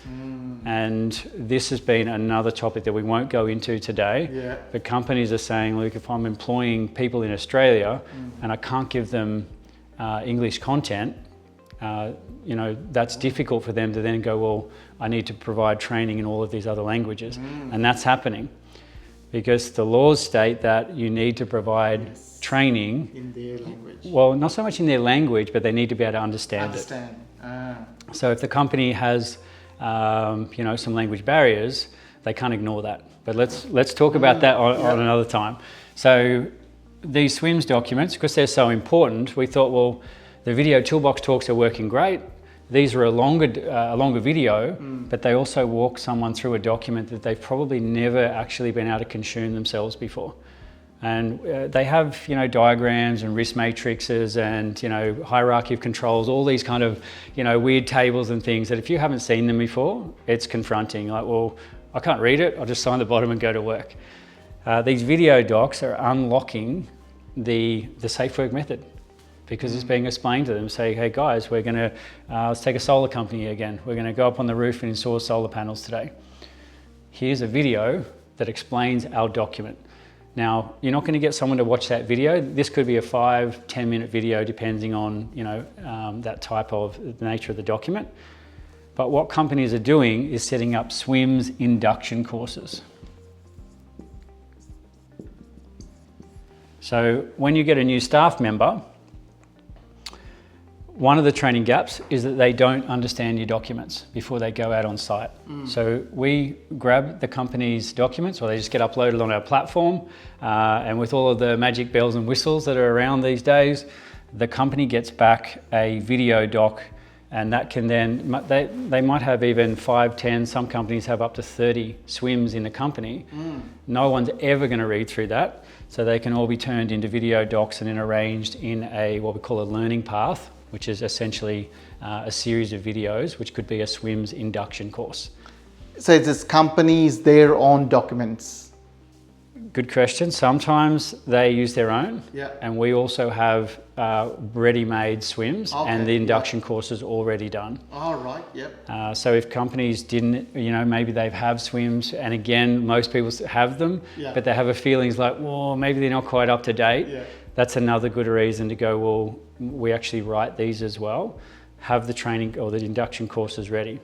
And this has been another topic that we won't go into today. Yeah. But companies are saying, look, if I'm employing people in Australia and I can't give them English content, that's difficult for them to then go, well, I need to provide training in all of these other languages. And that's happening because the laws state that you need to provide training in their language. Well, not so much in their language, but they need to be able to understand it. So if the company has some language barriers, they can't ignore that. But let's talk about that on another time. So these SWIMS documents, because they're so important, we thought, well, the video toolbox talks are working great. These are a longer video, but they also walk someone through a document that they've probably never actually been able to consume themselves before. And they have, diagrams and risk matrices and, hierarchy of controls, all these kind of, weird tables and things that if you haven't seen them before, it's confronting. Like, well, I can't read it. I'll just sign the bottom and go to work. These video docs are unlocking the safe work method because it's being explained to them. Say, hey guys, we're going to, let's take a solar company again. We're going to go up on the roof and install solar panels today. Here's a video that explains our document. Now, you're not going to get someone to watch that video. This could be a 5-10 minute video depending on, that type of the nature of the document. But what companies are doing is setting up SWIMS induction courses. So when you get a new staff member, one of the training gaps is that they don't understand your documents before they go out on site. So we grab the company's documents, or they just get uploaded on our platform, and with all of the magic bells and whistles that are around these days, the company gets back a video doc, and that can then, they might have even 5, 10, some companies have up to 30 SWIMS in the company. No one's ever going to read through that, so they can all be turned into video docs and then arranged in what we call a learning path, which is essentially a series of videos, which could be a SWIMS induction course. So it's just companies, their own documents? Good question. Sometimes they use their own, Yeah. and we also have ready-made SWIMS and the induction courses already done. All right, yep. So if companies didn't, maybe they have SWIMS, and again, most people have them, but they have a feeling like, well, maybe they're not quite up to date. Yeah. That's another good reason to go, well, we actually write these as well, have the training or the induction courses ready.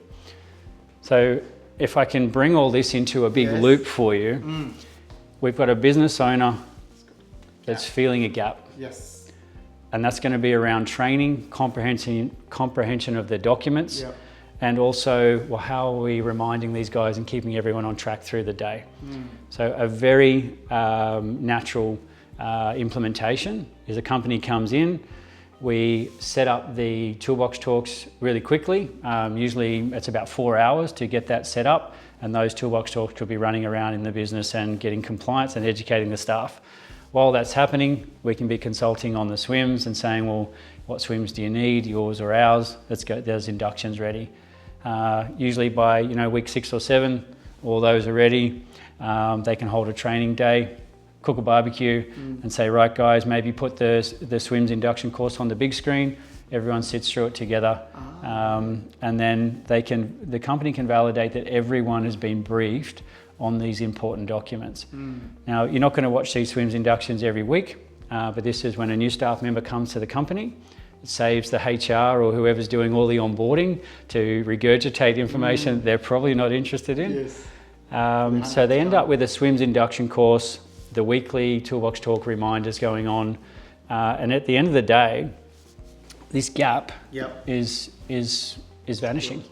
So if I can bring all this into a big loop for you, we've got a business owner that's feeling a gap. Yes. And that's going to be around training, comprehension of the documents, and also, well, how are we reminding these guys and keeping everyone on track through the day? So a very natural implementation is a company comes in, we set up the toolbox talks really quickly. Usually it's about 4 hours to get that set up, and those toolbox talks could be running around in the business and getting compliance and educating the staff. While that's happening, we can be consulting on the SWIMS and saying, well, what SWIMS do you need, yours or ours? Let's get those inductions ready. Usually by week 6 or 7, all those are ready. They can hold a training day, cook a barbecue and say, right guys, maybe put the SWIMS induction course on the big screen. Everyone sits through it together. And then the company can validate that everyone has been briefed on these important documents. Now, you're not going to watch these SWIMS inductions every week, but this is when a new staff member comes to the company. It saves the HR or whoever's doing all the onboarding to regurgitate information that they're probably not interested in. Yes. So they end up with a SWIMS induction course, the weekly Toolbox Talk reminders going on, and at the end of the day, this gap is vanishing.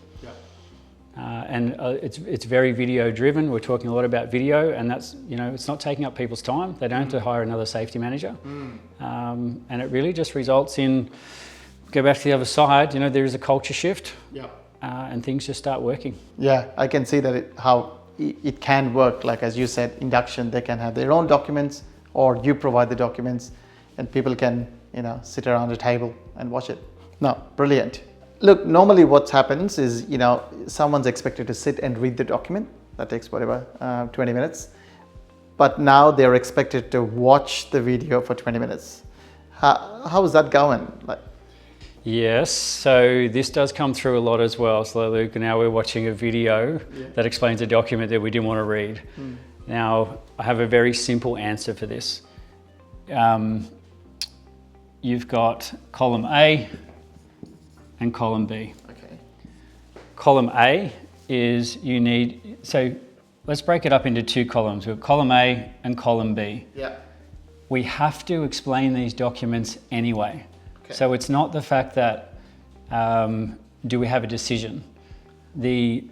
And it's very video driven. We're talking a lot about video, and that's it's not taking up people's time. They don't have to hire another safety manager, and it really just results in, go back to the other side. There is a culture shift, and things just start working. Yeah, I can see that how it can work, like as you said, induction, they can have their own documents or you provide the documents and people can, sit around a table and watch it. No, brilliant. Look, normally what happens is, someone's expected to sit and read the document. That takes whatever, 20 minutes. But now they're expected to watch the video for 20 minutes. How is that going? Yes, so this does come through a lot as well. So Luke, now we're watching a video that explains a document that we didn't want to read. Now, I have a very simple answer for this. You've got column A and column B. Okay. Column A is so let's break it up into two columns. We've got column A and column B. Yeah. We have to explain these documents anyway. Okay. So it's not the fact that, do we have a decision? The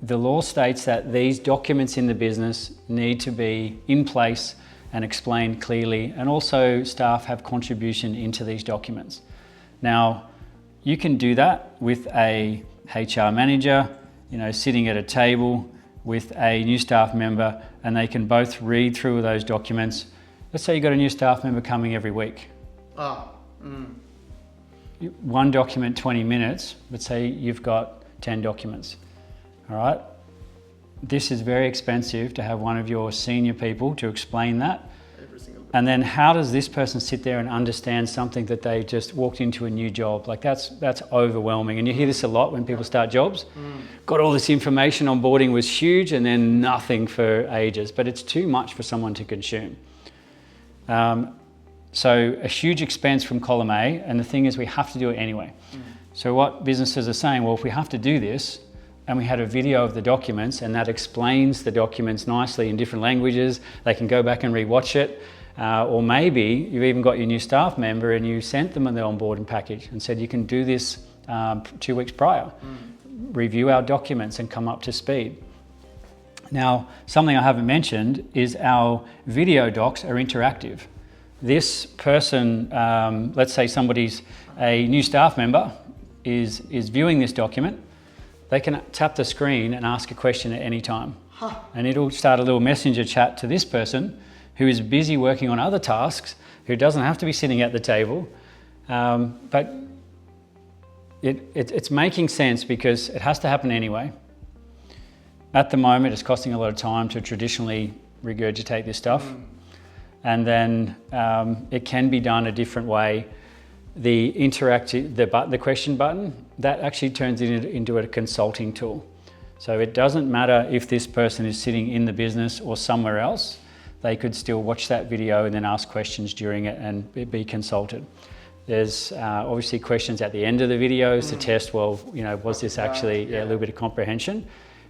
law states that these documents in the business need to be in place and explained clearly, and also staff have contribution into these documents. Now, you can do that with a HR manager, sitting at a table with a new staff member, and they can both read through those documents. Let's say you've got a new staff member coming every week. One document, 20 minutes, but say you've got 10 documents, all right? This is very expensive to have one of your senior people to explain that. And then how does this person sit there and understand something that they just walked into a new job? That's overwhelming. And you hear this a lot when people start jobs. Got all this information, onboarding was huge, and then nothing for ages, but it's too much for someone to consume. So a huge expense from column A, and the thing is we have to do it anyway. So what businesses are saying, well, if we have to do this, and we had a video of the documents and that explains the documents nicely in different languages, they can go back and rewatch it. Or maybe you've even got your new staff member and you sent them the onboarding package and said you can do this 2 weeks prior. Review our documents and come up to speed. Now, something I haven't mentioned is our video docs are interactive. This person, let's say somebody's a new staff member, is viewing this document. They can tap the screen and ask a question at any time. And it'll start a little messenger chat to this person who is busy working on other tasks, who doesn't have to be sitting at the table. But it's making sense because it has to happen anyway. At the moment, it's costing a lot of time to traditionally regurgitate this stuff. And then it can be done a different way. The question button, that actually turns it into a consulting tool. So it doesn't matter if this person is sitting in the business or somewhere else, they could still watch that video and then ask questions during it and be consulted. There's obviously questions at the end of the videos to test, well, was this actually a little bit of comprehension?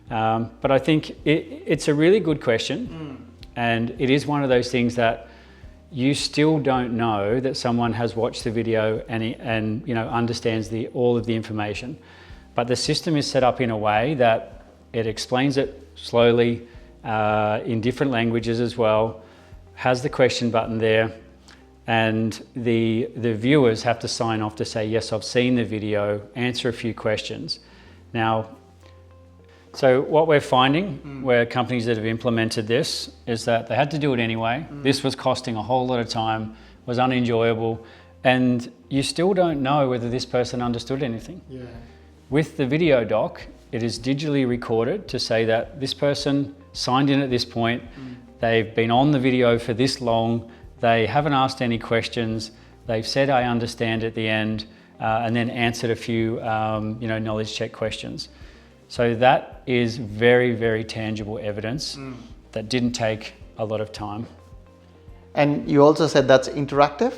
But I think it's a really good question. And it is one of those things that you still don't know that someone has watched the video and understands all of the information. But the system is set up in a way that it explains it slowly in different languages as well, has the question button there, and the viewers have to sign off to say, yes, I've seen the video, answer a few questions. Now, so what we're finding where companies that have implemented this is that they had to do it anyway. This was costing a whole lot of time, was unenjoyable, and you still don't know whether this person understood anything. With the video doc, it is digitally recorded to say that this person signed in at this point, they've been on the video for this long, they haven't asked any questions, they've said I understand at the end, and then answered a few knowledge check questions. So that is very, very tangible evidence that didn't take a lot of time. And you also said that's interactive?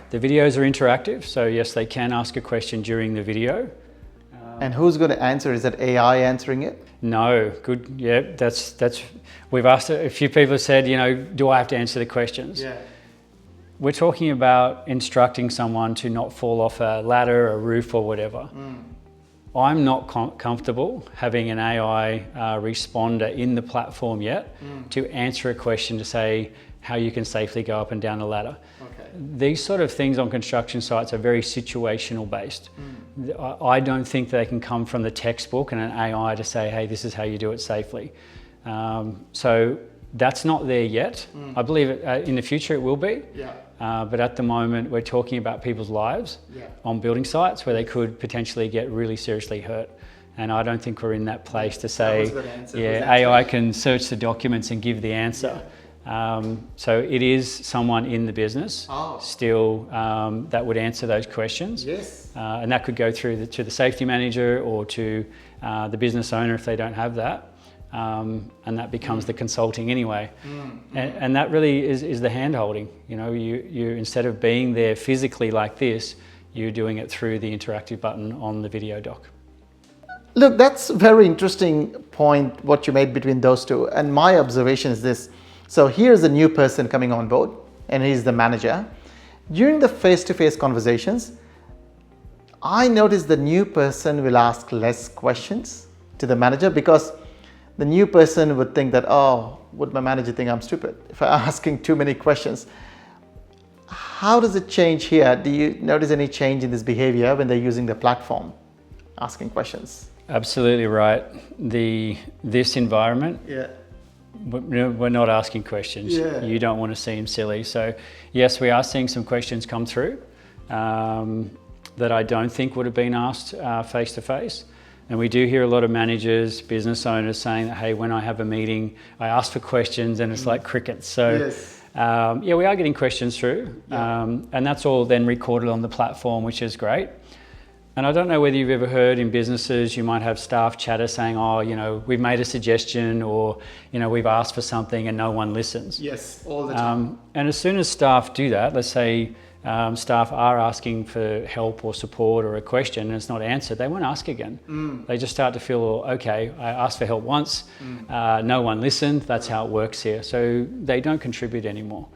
The videos are interactive, so yes, they can ask a question during the video. And who's going to answer? Is that AI answering it? No, good. Yeah, that's. We've asked a few people have said, do I have to answer the questions? We're talking about instructing someone to not fall off a ladder, a roof, or whatever. I'm not comfortable having an AI responder in the platform yet to answer a question to say how you can safely go up and down a ladder. These sort of things on construction sites are very situational based. I don't think they can come from the textbook and an AI to say, hey, this is how you do it safely. So that's not there yet. I believe in the future it will be. Yeah. But at the moment, we're talking about people's lives on building sites where they could potentially get really seriously hurt. And I don't think we're in that place to say, AI can search the documents and give the answer. So it is someone in the business still that would answer those questions. Yes. And that could go through to the safety manager or to the business owner if they don't have that. And that becomes the consulting anyway. And that really is the hand-holding. You know, you instead of being there physically like this, you're doing it through the interactive button on the video doc. Look, that's a very interesting point, what you made between those two. And my observation is this. So here's a new person coming on board, and he's the manager. During the face-to-face conversations, I noticed the new person will ask less questions to the manager, because the new person would think that, oh, would my manager think I'm stupid if I'm asking too many questions? How does it change here? Do you notice any change in this behavior when they're using the platform, asking questions? Absolutely right. This environment, Yeah. we're not asking questions. Yeah. You don't want to seem silly. So yes, we are seeing some questions come through that I don't think would have been asked face to face. And we do hear a lot of managers, business owners saying that, hey, when I have a meeting, I ask for questions and it's like crickets. So yeah, we are getting questions through, and that's all then recorded on the platform, which is great. And I don't know whether you've ever heard in businesses, you might have staff chatter saying, oh, you know, we've made a suggestion, or, you know, we've asked for something and no one listens. Yes, all the time. And as soon as staff do that, let's say staff are asking for help or support or a question and it's not answered, they won't ask again. They just start to feel, okay, I asked for help once, no one listened, that's how it works here. So they don't contribute anymore.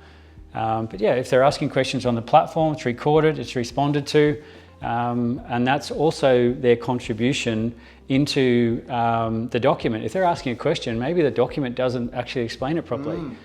But yeah, if they're asking questions on the platform, it's recorded, it's responded to. And that's also their contribution into the document. If they're asking a question, maybe the document doesn't actually explain it properly.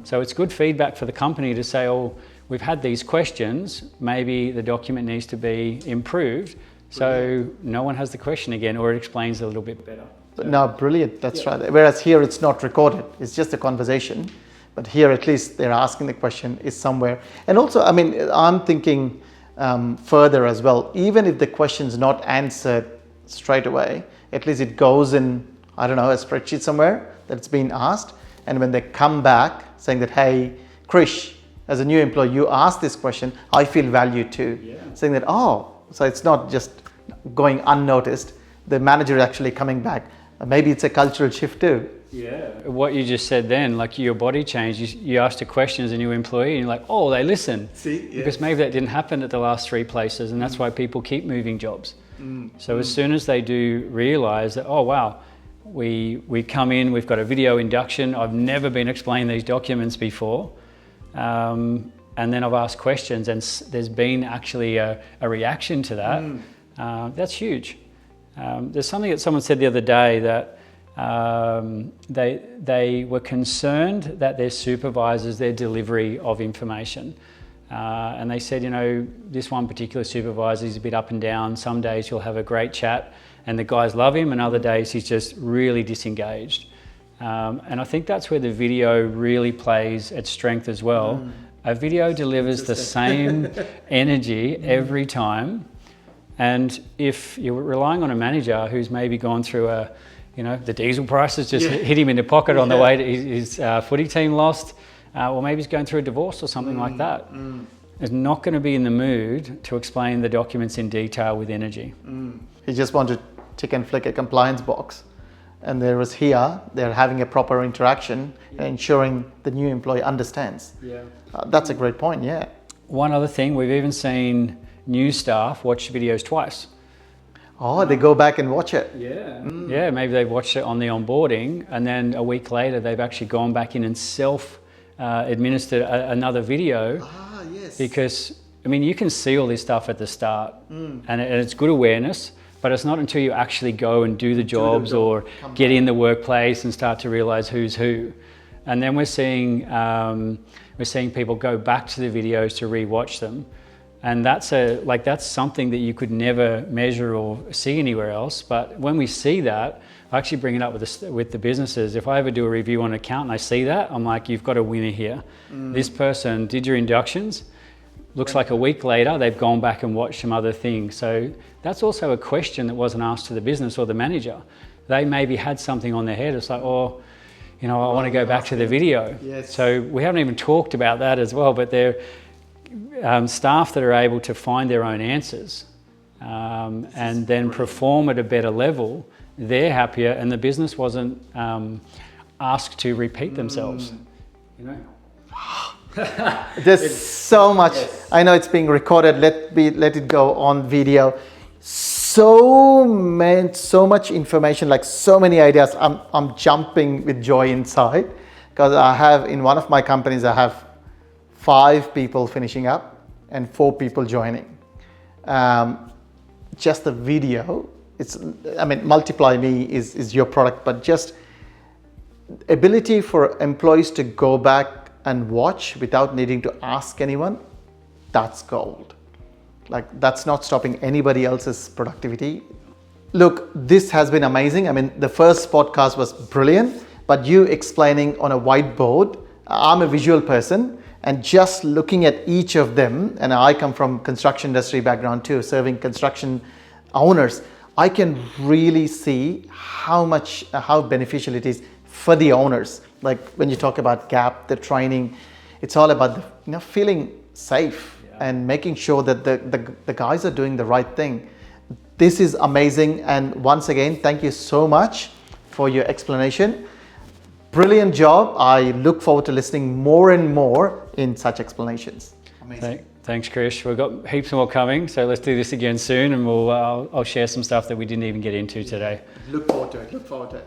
So it's good feedback for the company to say, oh, we've had these questions, maybe the document needs to be improved so no one has the question again, or it explains a little bit better. No, brilliant, that's right. Whereas here it's not recorded, it's just a conversation. But here at least they're asking the question is somewhere. And also, I mean, I'm thinking further as well, even if the question's not answered straight away, at least it goes in, I don't know, a spreadsheet somewhere that's been asked. And when they come back saying that, hey, Krish, as a new employee, you asked this question, I feel valued too. Saying that, oh, so it's not just going unnoticed. The manager actually coming back. Maybe it's a cultural shift too. Yeah. What you just said then, like your body changed, you asked a question as a new employee and you're like, oh, they listen. See? Yeah. Because maybe that didn't happen at the last 3 places, and that's why people keep moving jobs. So as soon as they do realize that, oh wow, we come in, we've got a video induction, I've never been explained these documents before, and then I've asked questions and there's been actually a reaction to that, that's huge. There's something that someone said the other day that they were concerned that their supervisors, their delivery of information, and they said, you know, this one particular supervisor is a bit up and down. Some days he'll have a great chat and the guys love him, and other days he's just really disengaged. And I think that's where the video really plays its strength as well. A video delivers the same energy every time. And if you're relying on a manager who's maybe gone through the diesel prices just hit him in the pocket on the way to his footy team lost, or maybe he's going through a divorce or something like that, is not going to be in the mood to explain the documents in detail with energy. He just wanted to tick and flick a compliance box. And there was here, they're having a proper interaction and ensuring the new employee understands. That's a great point, One other thing, we've even seen new staff watch videos twice. Oh, they go back and watch it. Yeah, maybe they've watched it on the onboarding, and then a week later they've actually gone back in and self-administered another video. Because, I mean, you can see all this stuff at the start, and it's good awareness, but it's not until you actually go and do the jobs or get in the workplace and start to realize who's who. And then we're seeing people go back to the videos to rewatch them. And that's something that you could never measure or see anywhere else. But when we see that, I actually bring it up with the businesses. If I ever do a review on an account and I see that, I'm like, you've got a winner here. This person did your inductions. Looks like a week later, they've gone back and watched some other things. So that's also a question that wasn't asked to the business or the manager. They maybe had something on their head. It's like, oh, I want to go back to the video. Yes. So we haven't even talked about that as well, but they're staff that are able to find their own answers and then perform at a better level. They're happier, and the business wasn't asked to repeat themselves. There's so much. Yes. I know it's being recorded. Let it go on video. So much information, like so many ideas. I'm jumping with joy inside, because I have, in one of my companies, I have 5 people finishing up and 4 people joining. Just the video, Multiply Me is your product, but just ability for employees to go back and watch without needing to ask anyone, that's gold. Like, that's not stopping anybody else's productivity. Look, this has been amazing. The first podcast was brilliant, but you explaining on a whiteboard, I'm a visual person, and just looking at each of them, and I come from construction industry background too, serving construction owners, I can really see how beneficial it is for the owners. Like when you talk about GAP, the training, it's all about feeling safe and making sure that the guys are doing the right thing. This is amazing, and once again, thank you so much for your explanation. Brilliant job. I look forward to listening more and more in such explanations. Amazing. Thanks, Krish. We've got heaps more coming, so let's do this again soon, and I'll share some stuff that we didn't even get into today. Look forward to it.